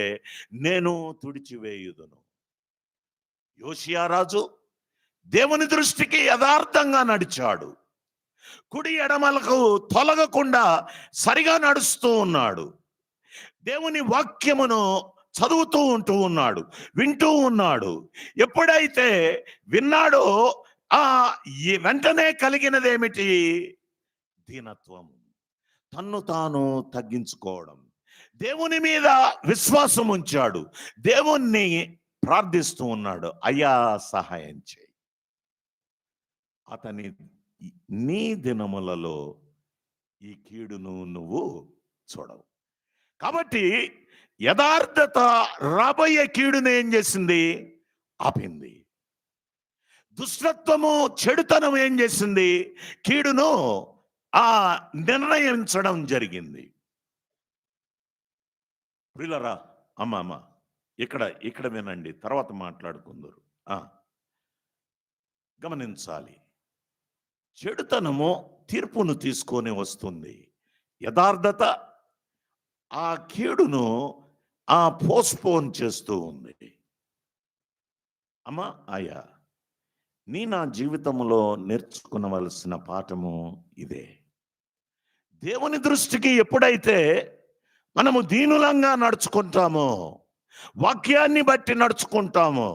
నేను తుడిచివేయుదును. యోషియా రాజు దేవుని దృష్టికి యథార్థంగా నడిచాడు. కుడి ఎడమలకు తొలగకుండా సరిగా నడుస్తూ ఉన్నాడు. దేవుని వాక్యమును చదువుతూ ఉన్నాడు, వింటూ ఉన్నాడు. ఎప్పుడైతే విన్నాడో వెంటనే కలిగినదేమిటి? దీనత్వం, తన్ను తాను తగ్గించుకోవడం. దేవుని మీద విశ్వాసం ఉంచాడు. దేవుణ్ణి ప్రార్థిస్తూ ఉన్నాడు, అయ్యా సహాయం చేయి. అతని నీ దినములలో ఈ కీడును నువ్వు చూడవు. కాబట్టి యథార్థత రాబోయే కీడును ఏం చేసింది? ఆపింది. దుష్టత్వము, చెడుతనం ఏం చేసింది? కీడును నిర్ణయించడం జరిగింది. ప్రియులరా, అమ్మ ఇక్కడ వినండి, తర్వాత మాట్లాడుకుందరు. గమనించాలి, చెడుతనము తీర్పును తీసుకొని వస్తుంది. యథార్థత ఆ కీడును పోస్ట్పోన్ చేస్తూ ఉంది. అమ్మా, ఆయా, నా జీవితంలో నేర్చుకునవలసిన పాఠము ఇదే. దేవుని దృష్టికి ఎప్పుడైతే మనము దీనులంగా నడుచుకుంటామో, వాక్యాన్ని బట్టి నడుచుకుంటామో,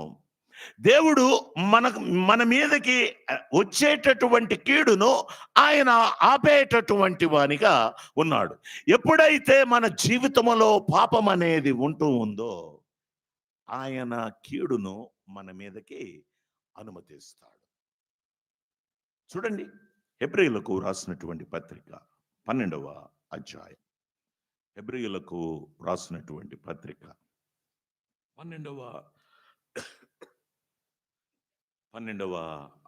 దేవుడు మన మీదకి వచ్చేటటువంటి కీడును ఆయన ఆపేటటువంటి వానిగా ఉన్నాడు. ఎప్పుడైతే మన జీవితంలో పాపం అనేది ఉంటూ ఉందో, ఆయన కీడును మన మీదకి అనుమతిస్తాడు. చూడండి, హెబ్రీయులకు రాసినటువంటి పత్రిక 12వ అధ్యాయం. హెబ్రీయులకు రాసినటువంటి పత్రిక 12వ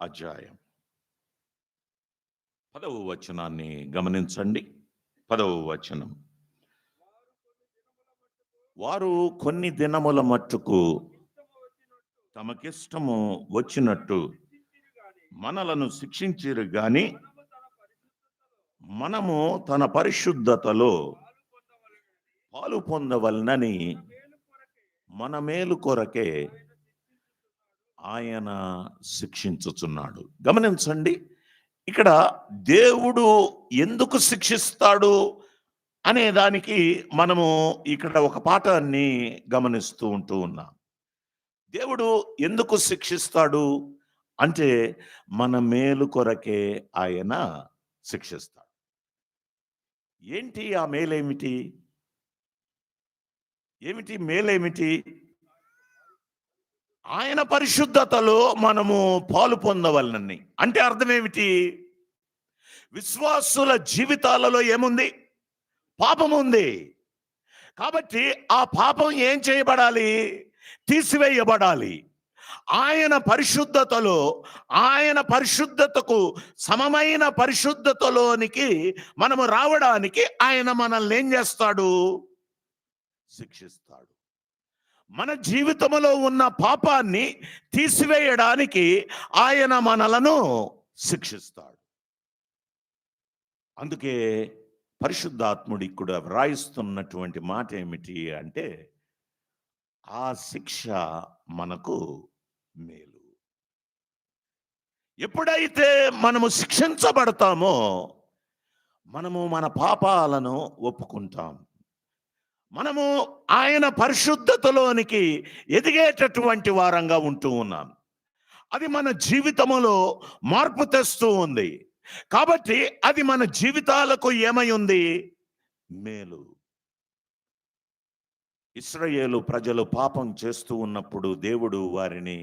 అధ్యాయం 10వ వచనాన్ని గమనించండి. 10వ వచనం, వారు కొన్ని దినముల మట్టుకు తమకిష్టము వచ్చినట్టు మనలను శిక్షించిరు గాని మనము తన పరిశుద్ధతలో పాలు పొందవలనని మన మేలు కొరకే ఆయన శిక్షించుచున్నాడు. గమనించండి, ఇక్కడ దేవుడు ఎందుకు శిక్షిస్తాడు అనే దానికి మనము ఇక్కడ ఒక పాఠాన్ని గమనిస్తూ ఉన్నాం. దేవుడు ఎందుకు శిక్షిస్తాడు అంటే మన మేలు కొరకే ఆయన శిక్షిస్తాడు. ఏంటి ఆ మేలేమిటి? ఏమిటి మేలేమిటి? ఆయన పరిశుద్ధతలో మనము పాలు పొందవలనని. అంటే అర్థం ఏమిటి? విశ్వాసుల జీవితాలలో ఏముంది? పాపం ఉంది. కాబట్టి ఆ పాపం ఏం చేయబడాలి? తీసివేయబడాలి. ఆయన పరిశుద్ధతలో, ఆయన పరిశుద్ధతకు సమమైన పరిశుద్ధతలోనికి మనము రావడానికి ఆయన మనల్ని ఏం చేస్తాడు? శిక్షిస్తాడు. మన జీవితంలో ఉన్న పాపాన్ని తీసివేయడానికి ఆయన మనలను శిక్షిస్తాడు. అందుకే పరిశుద్ధాత్ముడి కూడా వ్రాయిస్తున్నటువంటి మాట ఏమిటి అంటే, ఆ శిక్ష మనకు మేలు. ఎప్పుడైతే మనము శిక్షించబడతామో మనము మన పాపాలను ఒప్పుకుంటాం. మనము ఆయన పరిశుద్ధతలోనికి ఎదిగేటటువంటి వారంగా ఉంటూ ఉన్నాం. అది మన జీవితంలో మార్పు తెస్తూ ఉంది. కాబట్టి అది మన జీవితాలకు ఏమై ఉంది? మేలు. ఇశ్రాయేలు ప్రజలు పాపం చేస్తూ ఉన్నప్పుడు దేవుడు వారిని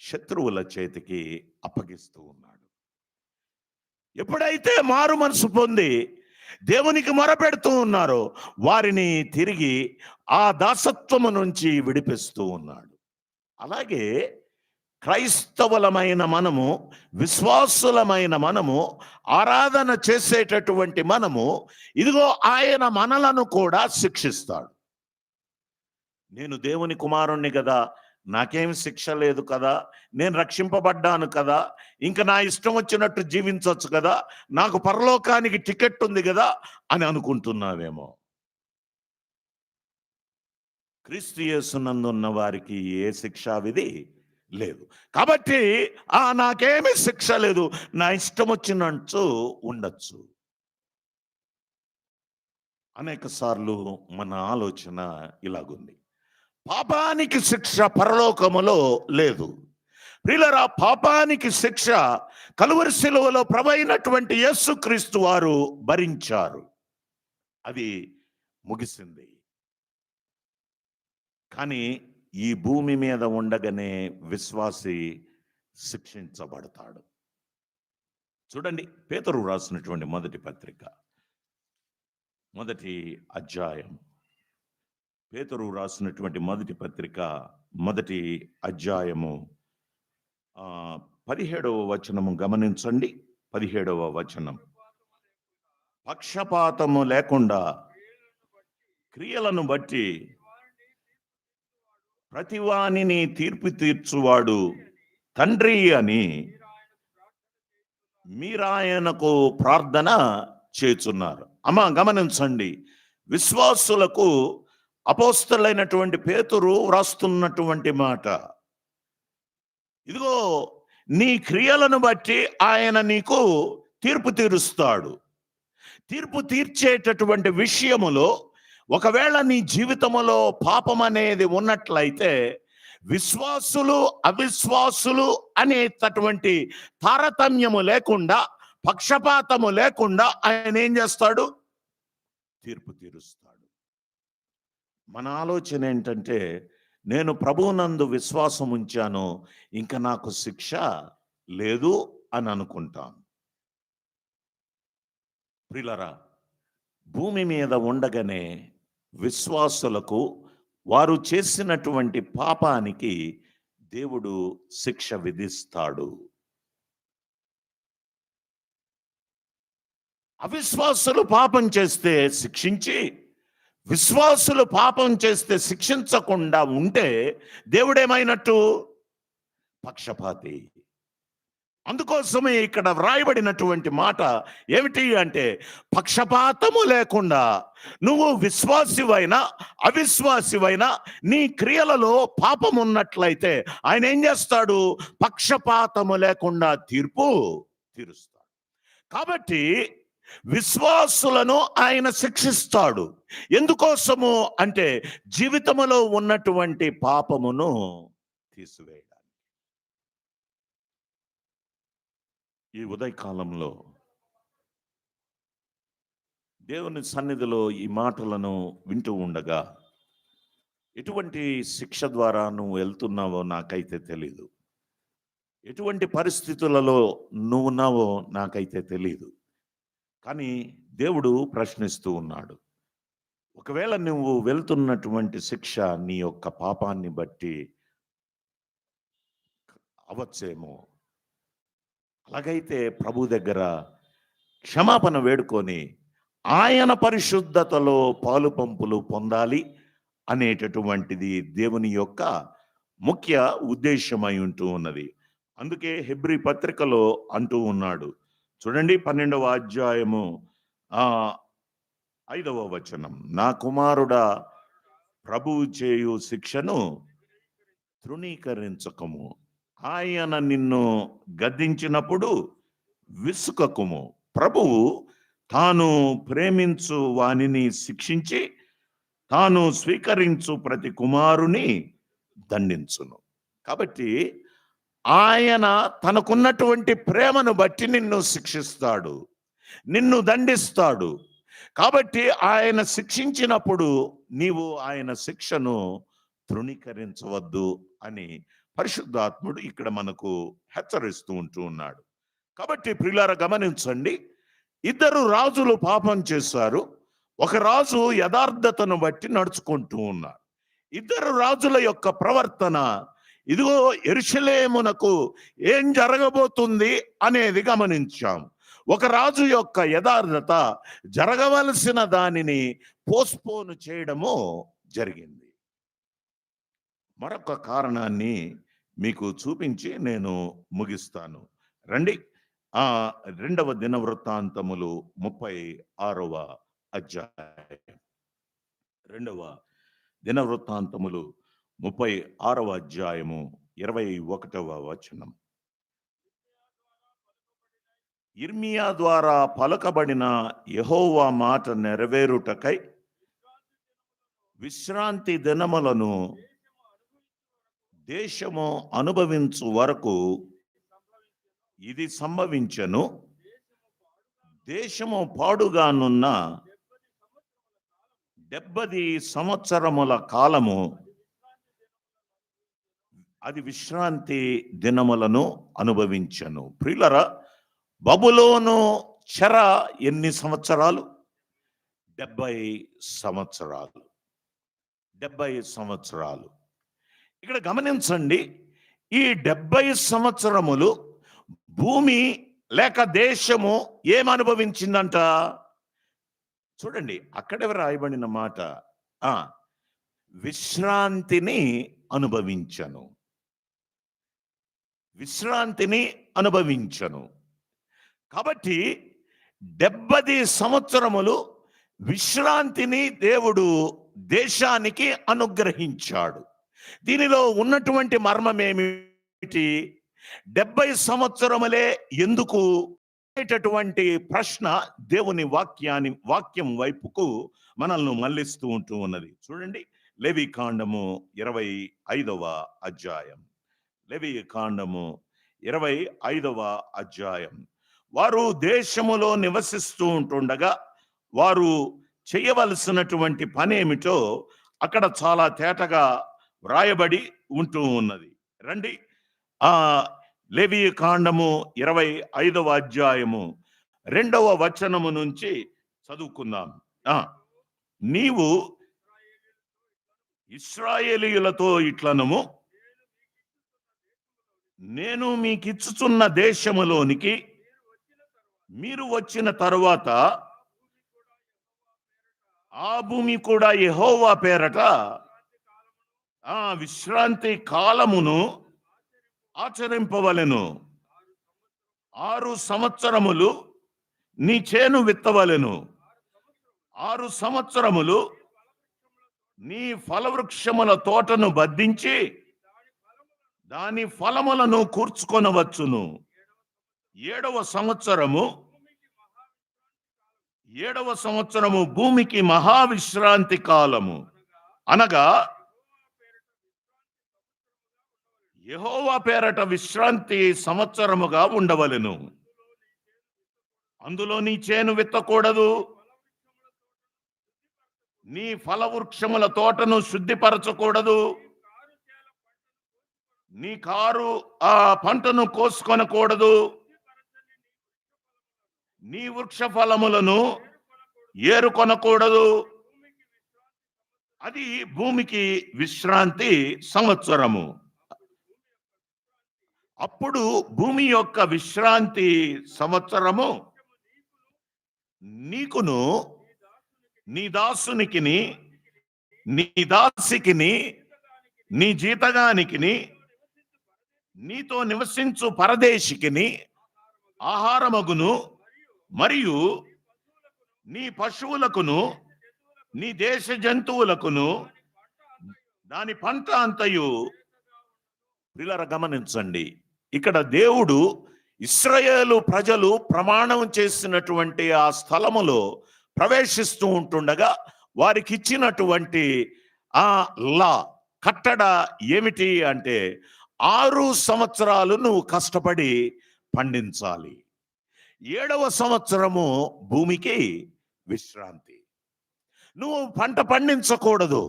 శత్రువుల చేతికి అప్పగిస్తూ ఉన్నాడు. ఎప్పుడైతే మారు మనసు పొంది దేవునికి మొరపెడుతూ ఉన్నారో వారిని తిరిగి ఆ దాసత్వము నుంచి విడిపిస్తూ ఉన్నాడు. అలాగే క్రైస్తవులమైన మనము, విశ్వాసులమైన మనము, ఆరాధన చేసేటటువంటి మనము, ఇదిగో ఆయన మనలను కూడా శిక్షిస్తాడు. నేను దేవుని కుమారుణ్ణి కదా, నాకేం శిక్ష లేదు కదా, నేను రక్షింపబడ్డాను కదా, ఇంకా నా ఇష్టం వచ్చినట్టు జీవించవచ్చు కదా, నాకు పరలోకానికి టికెట్ ఉంది కదా అని అనుకుంటున్నావేమో. క్రీస్తు యేసునందున్న వారికి ఏ శిక్షా విధి లేదు. కాబట్టి నాకేమీ శిక్ష లేదు, నా ఇష్టం వచ్చినట్టు ఉండొచ్చు. అనేక సార్లు మన ఆలోచన ఇలాగుంది. పాపానికి శిక్ష పరలోకములో లేదు. ప్రియులారా, పాపానికి శిక్ష కలువరి శిలువలో ప్రభువైనటువంటి యేసుక్రీస్తు వారు భరించారు. అది ముగిసింది. కానీ ఈ భూమి మీద ఉండగానే విశ్వాసి శిక్షించబడతాడు. చూడండి, పేతురు రాసినటువంటి మొదటి పత్రిక, మొదటి అధ్యాయం. పేతురు రాసినటువంటి మొదటి పత్రిక, మొదటి అధ్యాయము 17వ వచనము గమనించండి. 17వ వచనం, పక్షపాతము లేకుండా క్రియలను బట్టి ప్రతివానిని తీర్పు తీర్చువాడు తండ్రి అని మీరాయనకు ప్రార్థన చేస్తున్నారు. అమ్మా గమనించండి, విశ్వాసులకు అపోస్తలుడైనటువంటి పేతురు వ్రాస్తున్నటువంటి మాట. ఇదిగో, నీ క్రియలను బట్టి ఆయన నీకు తీర్పు తీరుస్తాడు. తీర్పు తీర్చేటటువంటి విషయములో ఒకవేళ నీ జీవితంలో పాపం అనేది ఉన్నట్లయితే విశ్వాసులు అవిశ్వాసులు అనేటటువంటి తారతమ్యము లేకుండా, పక్షపాతము లేకుండా ఆయన ఏం చేస్తాడు? తీర్పు తీరుస్తాడు. మన ఆలోచన ఏంటంటే, నేను ప్రభువునందు విశ్వాసం ఉంచాను, ఇంకా నాకు శిక్ష లేదు అని అనుకుంటాను. ప్రియులారా, భూమి మీద ఉండగానే విశ్వాసులకు వారు చేసినటువంటి పాపానికి దేవుడు శిక్ష విధిస్తాడు. అవిశ్వాసులు పాపం చేస్తే శిక్షించి, విశ్వాసులు పాపం చేస్తే శిక్షించకుండా ఉంటే దేవుడేమైనట్టు? పక్షపాతి. అందుకోసమే ఇక్కడ వ్రాయబడినటువంటి మాట ఏమిటి అంటే, పక్షపాతము లేకుండా నువ్వు విశ్వాసివైనా అవిశ్వాసివైనా నీ క్రియలలో పాపం ఉన్నట్లయితే ఆయన ఏం చేస్తాడు? పక్షపాతము లేకుండా తీరుస్తాడు. కాబట్టి విశ్వాసులను ఆయన శిక్షిస్తాడు. ఎందుకోసము అంటే జీవితములో ఉన్నటువంటి పాపమును తీసివేయడానికి. ఈ ఉదయకాలంలో దేవుని సన్నిధిలో ఈ మాటలను వింటూ ఉండగా ఎటువంటి శిక్ష ద్వారా నువ్వు వెళ్తున్నావో నాకైతే తెలీదు. ఎటువంటి పరిస్థితులలో నువ్వు ఉన్నావో నాకైతే తెలీదు. కానీ దేవుడు ప్రశ్నిస్తూ ఉన్నాడు. ఒకవేళ నువ్వు వెళ్తున్నటువంటి శిక్ష నీ యొక్క పాపాన్ని బట్టి అవచ్చేమో, అలాగైతే ప్రభు దగ్గర క్షమాపణ వేడుకొని ఆయన పరిశుద్ధతలో పాలు పంపులు పొందాలి అనేటటువంటిది దేవుని యొక్క ముఖ్య ఉద్దేశమై ఉంటూ ఉన్నది. అందుకే హెబ్రీ పత్రికలో అంటూ ఉన్నాడు, చూడండి 12వ అధ్యాయము 5వ వచనం, నా కుమారుడా ప్రభువు చేయు శిక్షను తృణీకరించకము, ఆయన నిన్ను గద్దించినప్పుడు విసుకకుము, ప్రభువు తాను ప్రేమించు వానిని శిక్షించి తాను స్వీకరించు ప్రతి కుమారుని దండించును. కాబట్టి ఆయన తనకున్నటువంటి ప్రేమను బట్టి నిన్ను శిక్షిస్తాడు, నిన్ను దండిస్తాడు. కాబట్టి ఆయన శిక్షించినప్పుడు నీవు ఆయన శిక్షను తృణీకరించవద్దు అని పరిశుద్ధాత్ముడు ఇక్కడ మనకు హెచ్చరిస్తూ ఉంటూ ఉన్నాడు. కాబట్టి ప్రియులారా గమనించండి, ఇద్దరు రాజులు పాపం చేశారు. ఒక రాజు యథార్థతను బట్టి నడుచుకుంటూ ఉన్నారు. ఇద్దరు రాజుల యొక్క ప్రవర్తన, ఇదిగో యెరూషలేమునకు ఏం జరగబోతుంది అనేది గమనించాం. ఒక రాజు యొక్క యథార్థత జరగవలసిన దానిని పోస్ట్పోన్ చేయడము జరిగింది. మరొక కారణాన్ని మీకు చూపించి నేను ముగిస్తాను. రండి, 2వ దినవృత్తాంతములు 36వ అధ్యాయం. 2వ దినవృత్తాంతములు 36వ అధ్యాయము 21వ వచనం. యిర్మీయా ద్వారా పలకబడిన యెహోవా మాట నెరవేరుటకై విశ్రాంతి దినములను దేశము అనుభవించు వరకు ఇది సంభవించెను. దేశము పాడుగానున్న 70 సంవత్సరముల కాలము అది విశ్రాంతి దినములను అనుభవించెను. ప్రియులారా, బబులోను చెర ఎన్ని సంవత్సరాలు? 70 సంవత్సరాలు. 70 సంవత్సరాలు. ఇక్కడ గమనించండి, ఈ 70 సంవత్సరములు భూమి లేక దేశము ఏమనుభవించిందంట? చూడండి, అక్కడే రాయబడిన మాట, విశ్రాంతిని అనుభవించను. విశ్రాంతిని అనుభవించను. కాబట్టి 70 సంవత్సరములు విశ్రాంతిని దేవుడు దేశానికి అనుగ్రహించాడు. దీనిలో ఉన్నటువంటి మర్మం ఏమిటి? 70 సంవత్సరములే ఎందుకు అనేటటువంటి ప్రశ్న దేవుని వాక్యం వైపుకు మనల్ని మళ్ళిస్తూ ఉంటూ ఉన్నది. చూడండి, లేవికాండము 25వ అధ్యాయం. లేవికాండము 25వ అధ్యాయం. వారు దేశములో నివసిస్తూ ఉంటుండగా వారు చేయవలసినటువంటి పని ఏమిటో అక్కడ చాలా తేటగా వ్రాయబడి ఉంటూ ఉన్నది. రండి, ఆ లేవీ కాండము 25వ అధ్యాయము 2వ వచనము నుంచి చదువుకుందాం. నీవు ఇశ్రాయేలీయులతో ఇట్లనము, నేను మీకిచ్చుచున్న దేశములోనికి మీరు వచ్చిన తరువాత ఆ భూమి కూడా యెహోవా పేరట ఆ విశ్రాంతి కాలమును ఆచరింపవలెను. 6 సంవత్సరములు నీ చేను విత్తవలెను. 6 సంవత్సరములు నీ ఫలవృక్షముల తోటను బద్దించి దాని ఫలములను కూర్చుకొనవచ్చును. 7వ సంవత్సరము భూమికి మహావిశ్రాంతి కాలము, అనగా యెహోవా పేరట విశ్రాంతి సంవత్సరముగా ఉండవలెను. అందులో నీ చేను విత్తకూడదు, నీ ఫలవృక్షముల తోటను శుద్ధిపరచకూడదు, నీ కారు ఆ పంటను కోసుకొనకూడదు, నీ వృక్ష ఫలములను ఏరుకొనకూడదు. అది భూమికి విశ్రాంతి సంవత్సరము. అప్పుడు భూమి యొక్క విశ్రాంతి సంవత్సరము నీకును నీ దాసునికిని నీ దాసికిని నీ జీతగానికిని నీతో నివసించు పరదేశికిని ఆహారమగును. మరియు నీ పశువులకును నీ దేశ జంతువులకును దాని పంట అంతయు. పిల్లర గమనించండి, ఇక్కడ దేవుడు ఇశ్రాయేలు ప్రజలు ప్రమాణం చేసినటువంటి ఆ స్థలములో ప్రవేశిస్తూ ఉంటుండగా వారికి ఇచ్చినటువంటి ఆ లా కట్టడ ఏమిటి అంటే 6 సంవత్సరాలు నువ్వు కష్టపడి పండించాలి. 7వ సంవత్సరము భూమికి విశ్రాంతి. నువ్వు పంట పండించకూడదు,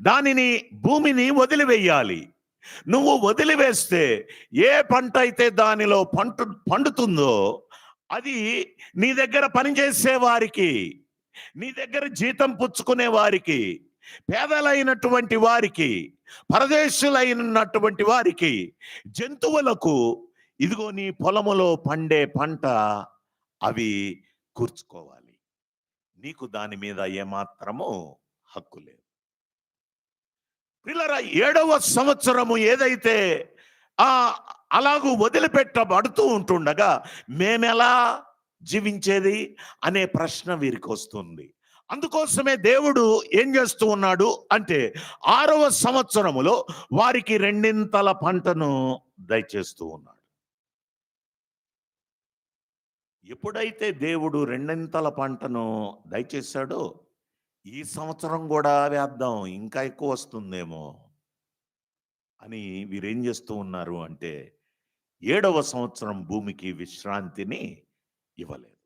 దానిని భూమిని వదిలివేయాలి. నువ్వు వదిలివేస్తే ఏ పంట అయితే దానిలో పండుతుందో అది నీ దగ్గర పనిచేసే వారికి, నీ దగ్గర జీతం పుచ్చుకునే వారికి, పేదలైనటువంటి వారికి, పరదేశులైనటువంటి వారికి, జంతువులకు, ఇదిగో నీ పొలములో పండే పంట అవి కూర్చుకోవాలి. నీకు దాని మీద ఏమాత్రము హక్కు లేదు. పిల్లరా, 7వ సంవత్సరము ఏదైతే అలాగూ వదిలిపెట్టబడుతూ ఉంటుండగా మేమెలా జీవించేది అనే ప్రశ్న వీరికి వస్తుంది. అందుకోసమే దేవుడు ఏం చేస్తూ ఉన్నాడు అంటే 6వ సంవత్సరములో వారికి 2 పంటను దయచేస్తూ ఉన్నాడు. ఎప్పుడైతే దేవుడు 2 పంటను దయచేశాడో ఈ సంవత్సరం కూడా వేద్దాం, ఇంకా ఎక్కువ వస్తుందేమో అని వీరేం చేస్తూ ఉన్నారు అంటే 7వ సంవత్సరం భూమికి విశ్రాంతిని ఇవ్వలేదు.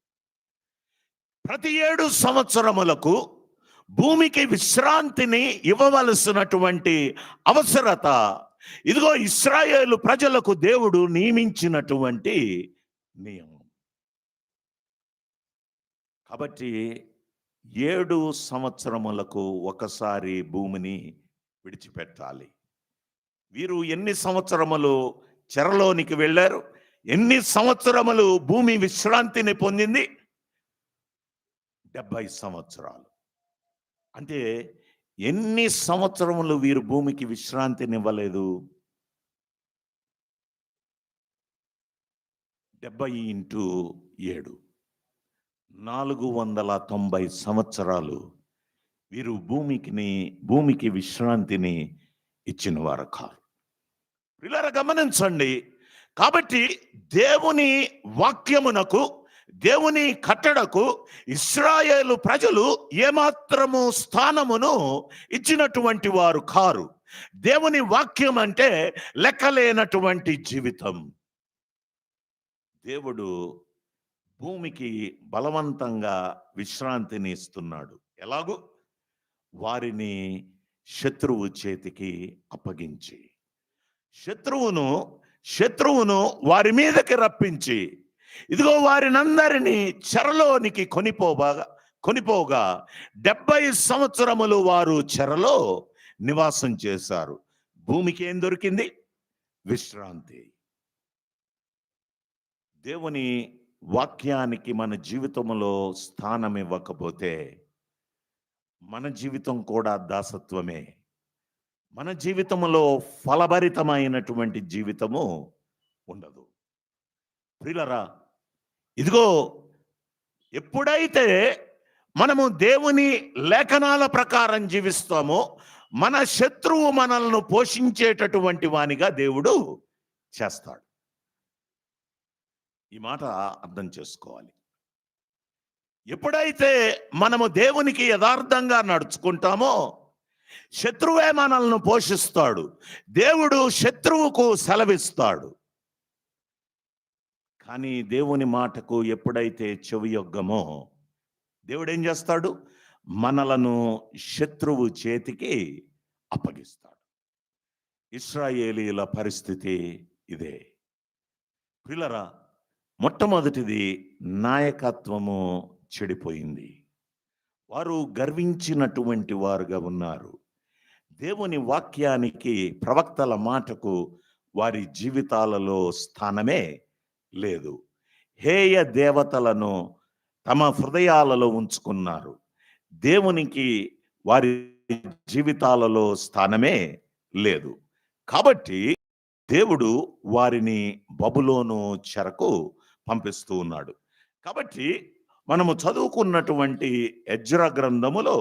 ప్రతి 7 సంవత్సరములకు భూమికి విశ్రాంతిని ఇవ్వవలసినటువంటి అవసరత ఇదిగో ఇశ్రాయేలు ప్రజలకు దేవుడు నియమించినటువంటి నియమం. కాబట్టి 7 సంవత్సరములకు ఒకసారి భూమిని విడిచిపెట్టాలి. వీరు ఎన్ని సంవత్సరములు చెరలోనికి వెళ్ళారు? ఎన్ని సంవత్సరములు భూమి విశ్రాంతిని పొందింది? 70 సంవత్సరాలు. అంటే ఎన్ని సంవత్సరములు వీరు భూమికి విశ్రాంతిని ఇవ్వలేదు? 70 ఇంటూ 7 490 సంవత్సరాలు వీరు భూమికి విశ్రాంతిని ఇచ్చిన వారు కాదు. పిల్లరా గమనించండి. కాబట్టి దేవుని వాక్యమునకు, దేవుని కట్టడకు ఇశ్రాయేలు ప్రజలు ఏమాత్రము స్థానమును ఇచ్చినటువంటి వారు కారు. దేవుని వాక్యం అంటే లెక్కలేనటువంటి జీవితం. దేవుడు భూమికి బలవంతంగా విశ్రాంతిని ఇస్తున్నాడు. ఎలాగూ వారిని శత్రువు చేతికి అప్పగించి, శత్రువును శత్రువును వారి మీదకి రప్పించి, ఇదిగో వారినందరినీ చెరలోనికి కొనిపోగా 70 సంవత్సరములు వారు చెరలో నివాసం చేశారు. భూమికి ఏం దొరికింది? విశ్రాంతి. దేవుని వాక్యానికి మన జీవితంలో స్థానం ఇవ్వకపోతే మన జీవితం కూడా దాసత్వమే. మన జీవితంలో ఫలభరితమైనటువంటి జీవితము ఉండదు. ప్రియులరా, ఇదిగో ఎప్పుడైతే మనము దేవుని లేఖనాల ప్రకారం జీవిస్తామో మన శత్రువు మనల్ని పోషించేటటువంటి వానిగా దేవుడు చేస్తాడు. ఈ మాట అర్థం చేసుకోవాలి. ఎప్పుడైతే మనము దేవునికి యథార్థంగా నడుచుకుంటామో శత్రువే మనల్ని పోషిస్తాడు. దేవుడు శత్రువుకు సెలవిస్తాడు. కానీ దేవుని మాటకు ఎప్పుడైతే చెవియొగ్గమో దేవుడు ఏం చేస్తాడు? మనలను శత్రువు చేతికి అప్పగిస్తాడు. ఇశ్రాయేలీల పరిస్థితి ఇదే. ప్రియులరా, మొట్టమొదటిది నాయకత్వము చెడిపోయింది. వారు గర్వించినటువంటి వారుగా ఉన్నారు. దేవుని వాక్యానికి, ప్రవక్తల మాటకు వారి జీవితాలలో స్థానమే లేదు. హేయ దేవతలను తమ హృదయాలలో ఉంచుకున్నారు. దేవునికి వారి జీవితాలలో స్థానమే లేదు. కాబట్టి దేవుడు వారిని బబులోను చెరకు పంపిస్తూ ఉన్నాడు. కాబట్టి మనము చదువుకున్నటువంటి ఎజ్రా గ్రంథములో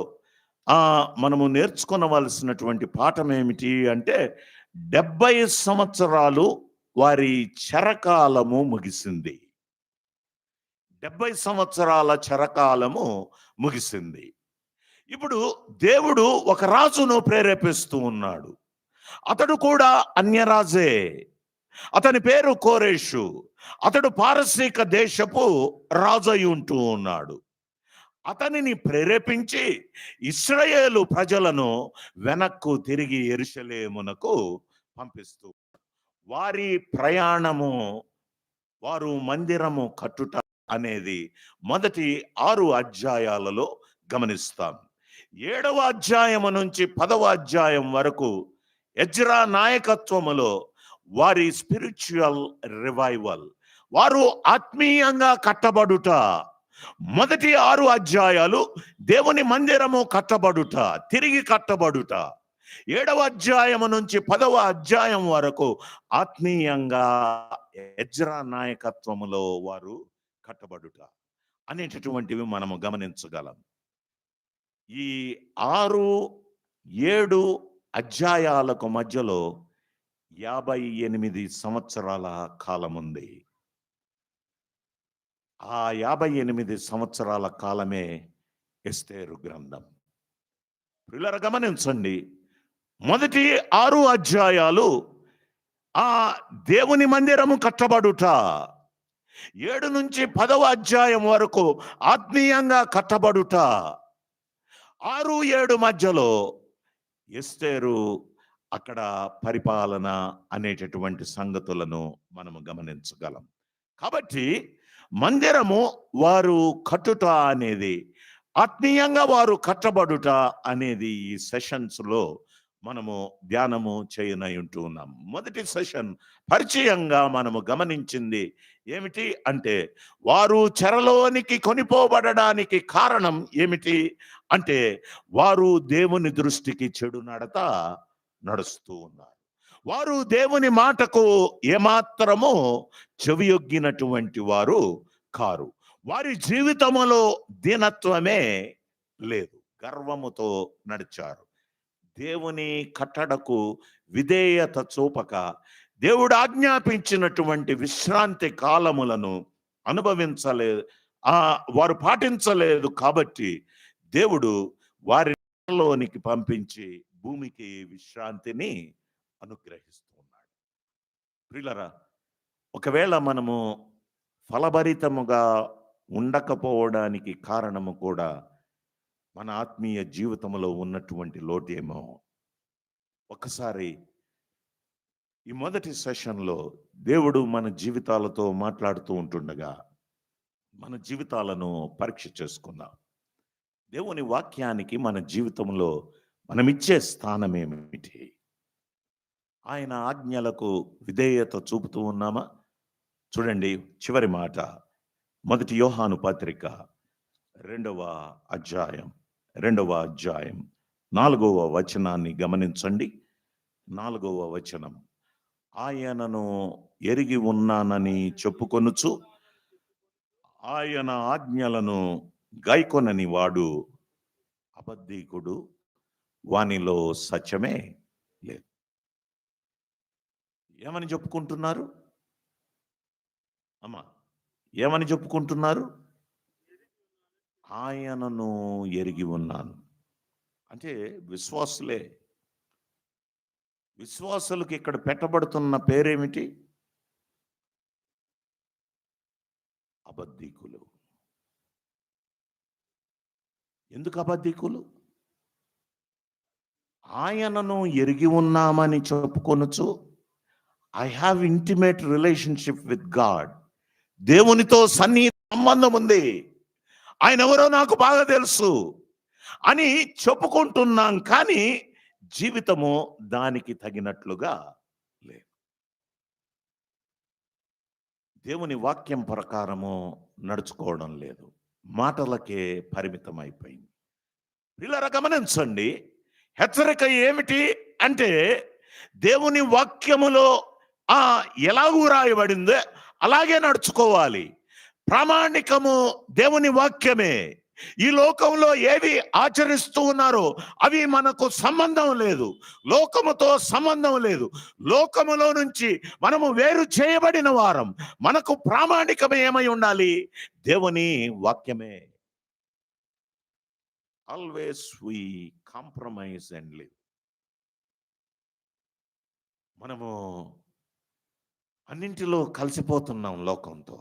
మనము నేర్చుకోవలసినటువంటి పాఠం ఏమిటి అంటే 70 సంవత్సరాలు వారి చెరకాలము ముగిసింది. 70 సంవత్సరాల చెరకాలము ముగిసింది. ఇప్పుడు దేవుడు ఒక రాజును ప్రేరేపిస్తూ ఉన్నాడు. అతడు కూడా అన్యరాజే. అతని పేరు కోరేషు. అతడు పారసీక దేశపు రాజు అయి ఉంటూ ఉన్నాడు. అతనిని ప్రేరేపించి ఇశ్రాయేలు ప్రజలను వెనక్కు తిరిగి యెరూషలేమునకు పంపిస్తూ వారి ప్రయాణము, వారు మందిరము కట్టుట అనేది మొదటి 6 అధ్యాయాలలో గమనిస్తాం. 7వ అధ్యాయము నుంచి 10వ అధ్యాయం వరకు ఎజ్రా నాయకత్వములో వారి స్పిరిచువల్ రివైవల్, వారు ఆత్మీయంగా కట్టబడుట. మొదటి 6 అధ్యాయాలు దేవుని మందిరము కట్టబడుట, తిరిగి కట్టబడుట. 7వ అధ్యాయము నుంచి 10వ అధ్యాయం వరకు ఆత్మీయంగా ఎజ్రా నాయకత్వములో వారు కట్టబడుట అనేటటువంటివి మనము గమనించగలం. ఈ 6, 7 అధ్యాయాలకు మధ్యలో 58 సంవత్సరాల కాలం ఉంది. ఆ 58 సంవత్సరాల కాలమే ఎస్తేరు గ్రంథం. పిల్లలు గమనించండి, మొదటి 6 అధ్యాయాలు దేవుని మందిరము కట్టబడుట, 7 నుంచి 10వ అధ్యాయం వరకు ఆత్మీయంగా కట్టబడుట, 6, 7 మధ్యలో ఎస్తేరు అక్కడ పరిపాలన అనేటటువంటి సంగతులను మనము గమనించగలం. కాబట్టి మందిరము వారు కట్టుట అనేది, ఆత్మీయంగా వారు కట్టబడుట అనేది ఈ సెషన్స్లో మనము ధ్యానము చేయనై ఉంటూ ఉన్నాం. మొదటి సెషన్ పరిచయంగా మనము గమనించింది ఏమిటి అంటే, వారు చెరలోనికి కొనిపోబడడానికి కారణం ఏమిటి అంటే, వారు దేవుని దృష్టికి చెడు నడత నడుస్తూ ఉన్నారు. వారు దేవుని మాటకు ఏమాత్రము చెవియొగ్గినటువంటి వారు కారు. వారి జీవితములో దీనత్వమే లేదు. గర్వముతో నడిచారు. దేవుని కట్టడకు విధేయత చూపక దేవుడు ఆజ్ఞాపించినటువంటి విశ్రాంతి కాలములను అనుభవించలేదు, వారు పాటించలేదు. కాబట్టి దేవుడు వారిలోనికి పంపించి భూమికి విశ్రాంతిని అనుగ్రహిస్తూ ఉన్నాడు. ప్రియులరా, ఒకవేళ మనము ఫలభరితముగా ఉండకపోవడానికి కారణము కూడా మన ఆత్మీయ జీవితంలో ఉన్నటువంటి లోటేమో ఒకసారి ఈ మొదటి సెషన్లో దేవుడు మన జీవితాలతో మాట్లాడుతూ ఉంటుండగా మన జీవితాలను పరీక్ష చేసుకుందాం. దేవుని వాక్యానికి మన జీవితంలో మనమిచ్చే స్థానం ఏమిటి? ఆయన ఆజ్ఞలకు విధేయత చూపుతూ ఉన్నామా? చూడండి, చివరి మాట, మొదటి యోహాను పత్రిక 2వ అధ్యాయం 4వ వచనాన్ని గమనించండి. 4వ వచనం, ఆయనను ఎరిగి ఉన్నానని చెప్పుకొనుచు ఆయన ఆజ్ఞలను గైకొనని వాడు అబద్ధీకుడు, వానిలో సత్యమే లేదు. ఏమని చెప్పుకుంటున్నారు అమ్మా? ఏమని చెప్పుకుంటున్నారు? ఆయనను ఎరిగి ఉన్నాను అంటే విశ్వాసులే. విశ్వాసులకు ఇక్కడ పెట్టబడుతున్న పేరేమిటి? అబద్ధీకులు. ఎందుకు అబద్ధీకులు? ఆయనను ఎరిగి ఉన్నామని చెప్పుకొనొచ్చు. I have intimate relationship with God. దేవునితో సన్నిహిత సంబంధం ఉంది, ఆయన ఎవరో నాకు బాగా తెలుసు అని చెప్పుకుంటున్నాం, కానీ జీవితము దానికి తగినట్లుగా లేదు. దేవుని వాక్యం ప్రకారము నడుచుకోవడం లేదు, మాటలకే పరిమితం అయిపోయింది. పిల్లరా గమనించండి, హెచ్చరిక ఏమిటి అంటే దేవుని వాక్యములో ఎలాగూ రాయబడిందో అలాగే నడుచుకోవాలి. ప్రామాణికము దేవుని వాక్యమే. ఈ లోకంలో ఏవి ఆచరిస్తూ ఉన్నారో అవి మనకు సంబంధం లేదు, లోకముతో సంబంధం లేదు. లోకములో నుంచి మనము వేరు చేయబడిన వారం. మనకు ప్రామాణికమే ఏమై ఉండాలి? దేవుని వాక్యమే. Always we compromise and live. మనము అన్నింటిలో కలిసిపోతున్నాం లోకంతో.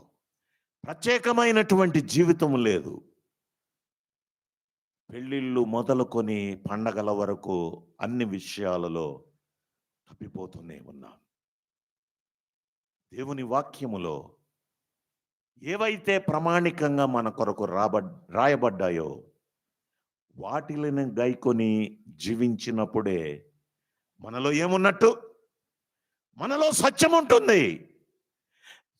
ప్రత్యేకమైనటువంటి జీవితం లేదు. పెళ్ళిళ్ళు మొదలుకొని పండగల వరకు అన్ని విషయాలలో తప్పిపోతూనే ఉన్నాం. దేవుని వాక్యములో ఏవైతే ప్రామాణికంగా మన కొరకు రాయబడ్డాయో వాటిని గైకొని జీవించినప్పుడే మనలో ఏమున్నట్టు? మనలో సత్యం ఉంటుంది.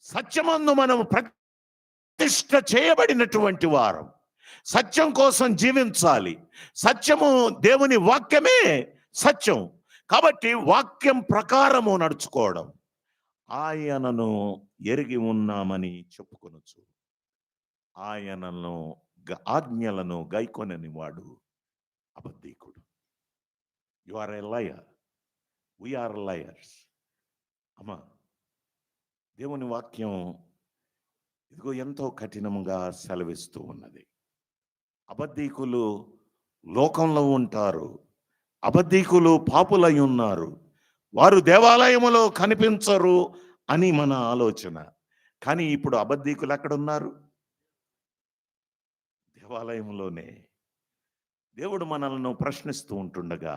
సత్యమందు మనం ప్రతిష్ఠ చేయబడినటువంటి వారం. సత్యం కోసం జీవించాలి. సత్యము దేవుని వాక్యమే సత్యం. కాబట్టి వాక్యం ప్రకారము నడుచుకోవడం. ఆయనను ఎరిగి ఉన్నామని చెప్పుకొనొచ్చు. ఆయనను ఆజ్ఞలను గైకొనని వాడు అబద్ధీకుడు. You are a liar, we are liars. అమ్మా, దేవుని వాక్యం ఇదిగో ఎంతో కఠినంగా సెలవిస్తూ ఉన్నది. అబద్ధీకులు లోకంలో ఉంటారు, అబద్ధీకులు పాపులై ఉన్నారు, వారు దేవాలయములో కనిపించరు అని మన ఆలోచన. కానీ ఇప్పుడు అబద్ధీకులు ఎక్కడున్నారు? దేవాలయంలోనే. దేవుడు మనల్ని ప్రశ్నిస్తూ ఉంటుండగా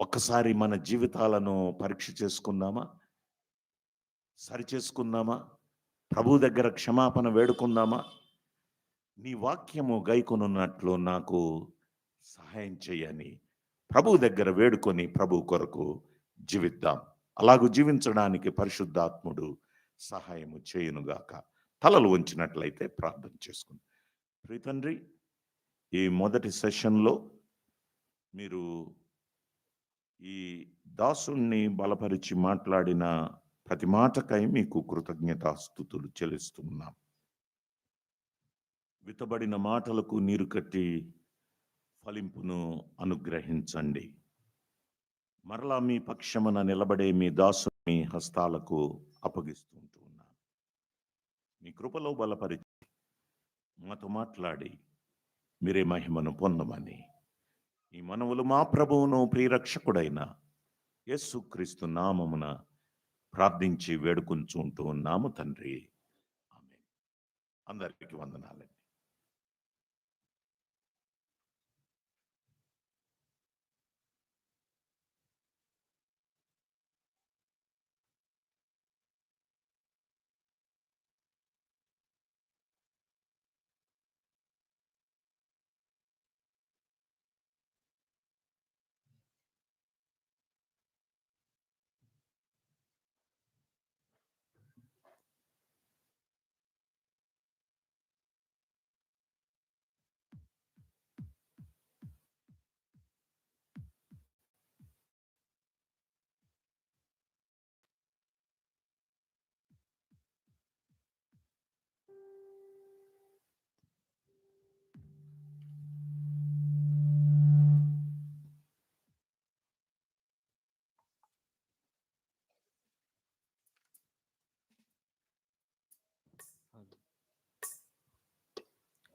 ఒక్కసారి మన జీవితాలను పరీక్ష చేసుకుందామా? సరి చేసుకుందామా? ప్రభు దగ్గర క్షమాపణ వేడుకుందామా? నీ వాక్యము గైకొనున్నట్లు నాకు సహాయం చేయని ప్రభు దగ్గర వేడుకొని ప్రభు కొరకు జీవిద్దాం. అలాగూ జీవించడానికి పరిశుద్ధాత్ముడు సహాయము చేయునుగాక. తలలు వంచినట్లయితే ప్రార్థన చేసుకుందాం. ప్రియ తండ్రి, ఈ మొదటి సెషన్లో మీరు ఈ దాసుణ్ణి బలపరిచి మాట్లాడిన ప్రతి మాటకై మీకు కృతజ్ఞతాస్తుతులు చెల్లిస్తున్నాం. విత్తబడిన మాటలకు నీరు కట్టి ఫలింపును అనుగ్రహించండి. మరలా మీ పక్షమున నిలబడే మీ దాసుని హస్తాలకు అప్పగిస్తుంటూ ఉన్నాను. మీ కృపలో బలపరిచి మాతో మాట్లాడి మీరే మహిమను పొందమని ఈ మనవులు మా ప్రభువును ప్రియరక్షకుడైన యేసుక్రీస్తు నామమున ప్రార్థించి వేడుకుంటూ ఉన్నాము తండ్రి. ఆమేన్. అందరికీ వందనాలండి.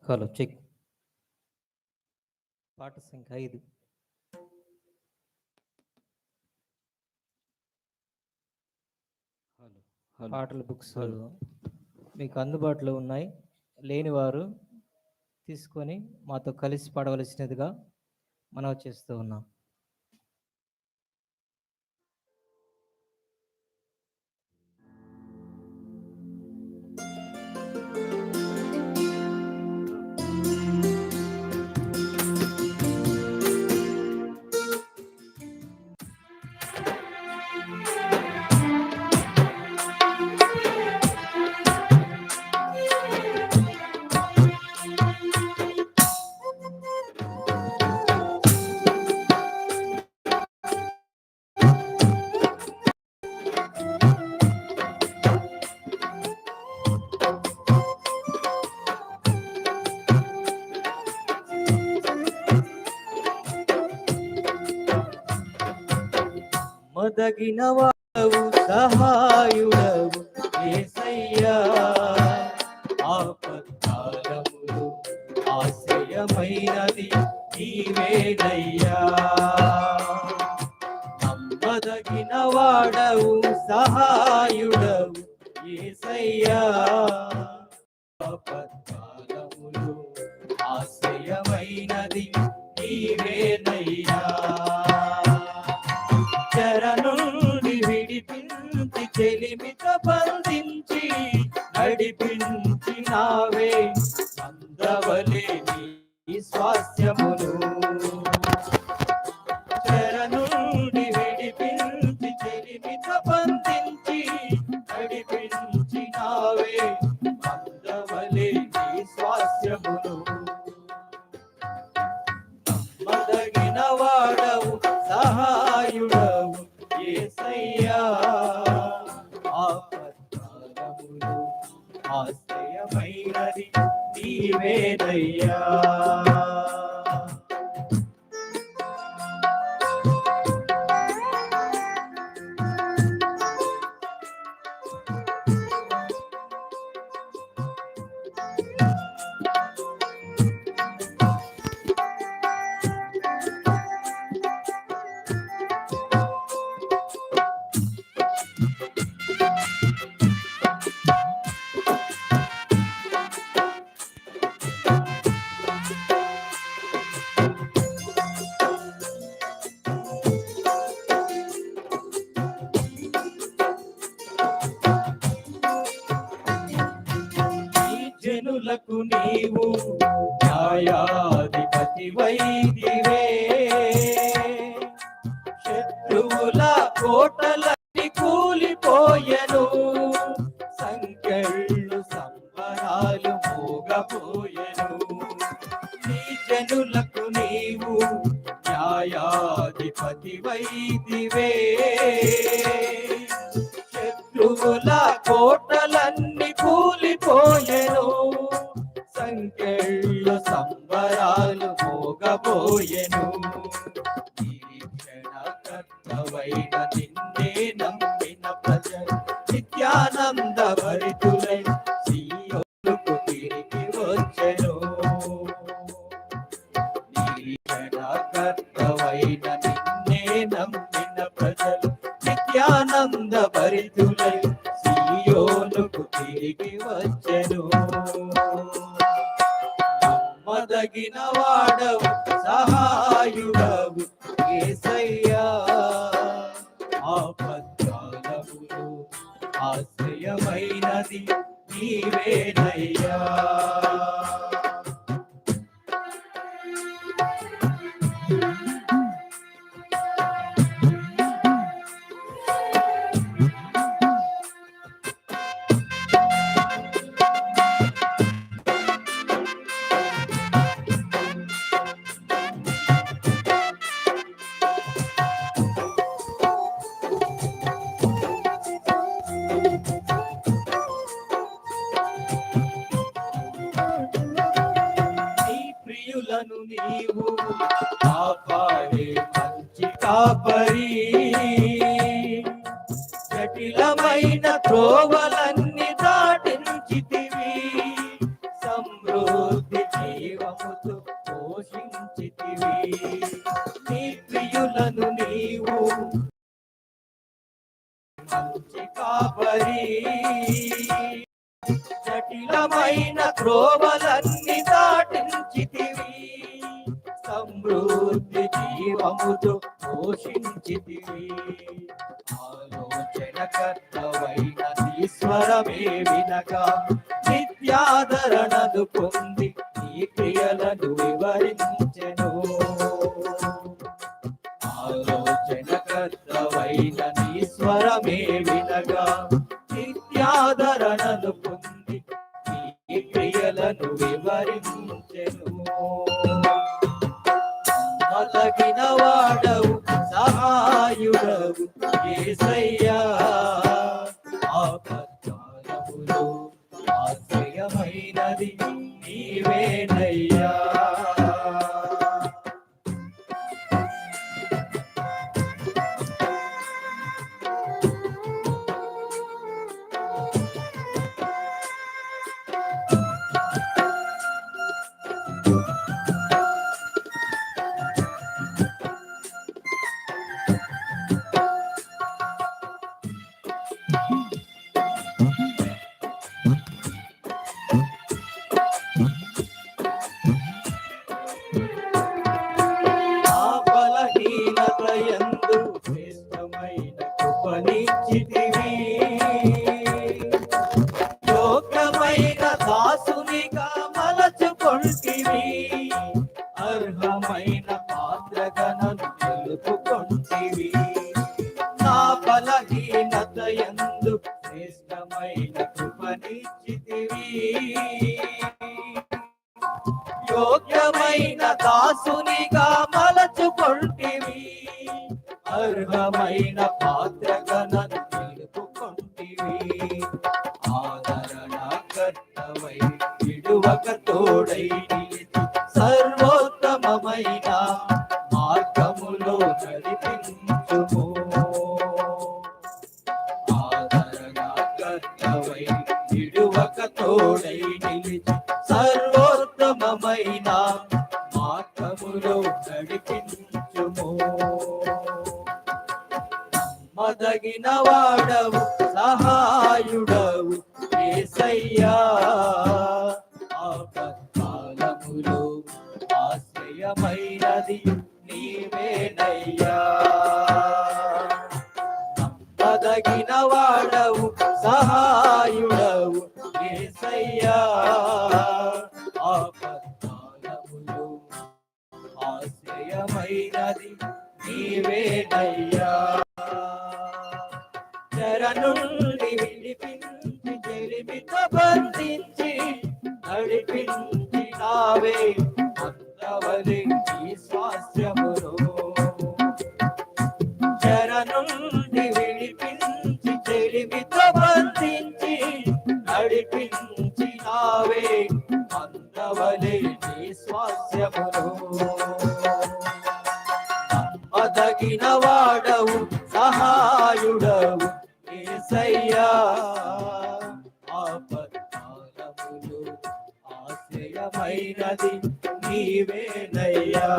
Hello check. పాట సంఖ్య 5. పాటల బుక్స్ మీకు అందుబాటులో ఉన్నాయి. లేనివారు తీసుకొని మాతో కలిసి పాడవలసినదిగా మనవి చేస్తూ ఉన్నాం. మొదగిన వాడవు సహాయుడవు యేసయ్యా, ఆపత్కాలములో ఆశ్రయమైనది నీవేనయ్యా. నమ్మదగిన వాడవు సహాయుడవు యేసయ్యా, ఆపత్కాలములో ఆశ్రయమైనది నీవేనయ్యా. చెరనుండి విడిపించి చెలిమితో బంధించి నడిపించినావే అందవలే నీ స్వాస్థ్యమును. చెరనుండి విడిపించి చెలిమితో బంధించి నడిపించినావే అందవలే నీ స్వాస్థ్యమును. నమ్మదగిన వాడవు సహాయుడవు యేసయ్యా, ఆపత్కాలములో ఆశ్రయమైనది నీవేనయ్యా. జనులకు నీవు న్యాయాధిపతి వైదివే, శత్రువుల కోటలన్నీ కూలిపోయెను, సంకెళ్ళు సంబరాలు మోగపోయెను. నీ జనులకు నీవు న్యాయాధిపతి వైదివే, శత్రువుల కోటలన్నీ కూలిపోయెను, సంకెళ్ళు సంబరాలు మోగపోయెను. నిరీక్షణకర్తవైన నిన్నే నమ్మిన ప్రజలు నిత్యానంద భరితులై సీయోనుకు తిరిగి వచ్చెను. నిరీక్షణకర్తవైన నిన్నే నమ్మిన ప్రజలు నిత్యానంద భరితులై సీయోనుకు తిరిగి వచ్చెను. నమ్మదగిన వాడవు సహాయుడవు యేసయ్యా, ఆపత్కాలములో ఆశ్రయమైనది నీవేనయ్యా. ప్రియులను నీవు కాపాడే మంచి కాపరి, జటిలమైన త్రోవలన్నీ దాటించితివి, సమృద్ధి పంచితివి నీ ప్రియులను నీవు మంచి కాపరి జటిలమైన త్రోవలన్నీ దాటించితివి సమృద్ధి జీవముతో పోషించితివి ఆలోచనకర్తవైన నీ స్వరమే వినగా నిత్యాదరణను పొంది నీ క్రియలను వివరించెను ఆలోచనకర్తవైన నీ స్వరమే వినగా నిత్యాదరణను పొంది నీ క్రియలను వివరించెను నమ్మదగిన వాడవు సహాయుడవు యేసయ్యా ఆపత్కాలములో ఆశ్రయమైనది నీవేనయ్యా ఆ బలహీనతయందు శ్రేష్టమైన కృపనిచ్చితివి యోగ్యమైన దాసునిగా మలచుకొంటివి అర్హమైన పాత్రగా నన్ను నిలుపుకొంటివి నా బలహీనతయందు శ్రేష్టమైన కృపనిచ్చితివి యోగ్యమైన దాసునిగా మలచుకొంటివి అర్హమైన పాత్రగా నన్ను నిలుపుకొంటివి ఆదరణకర్తవై విడువక తోడై నిలిచి సర్వోత్తమమైన మార్గములో నడిపించుము ఆదరణకర్తవై విడువక తోడై నిలిచి సర్వోత్తమమైన మార్గములో నడిపించుము మదగిన వాడవు సహాయుడవు యేసయ్యా ఆపత్కాలములో ఆశ్రయమైనది నీవేనయ్యా మదగిన వాడవు సహాయుడవు యేసయ్యా ఆపత్కాలములో ఆశ్రయమైనది నీవేనయ్యా చెర నుండి విడిపించి చెలిమితో బంధించి నడిపించినావే అంతవలె నీ స్వాస్థ్యములో చెర నుండి విడిపించి చెలిమితో బంధించి నడిపించినావే అంతవలె నీ స్వాస్థ్యములో నమ్మదగిన వాడవు సహాయుడవు యేసయ్యా ఆపత్కాలములో ఆశ్రయమైనది నీవేనయ్యా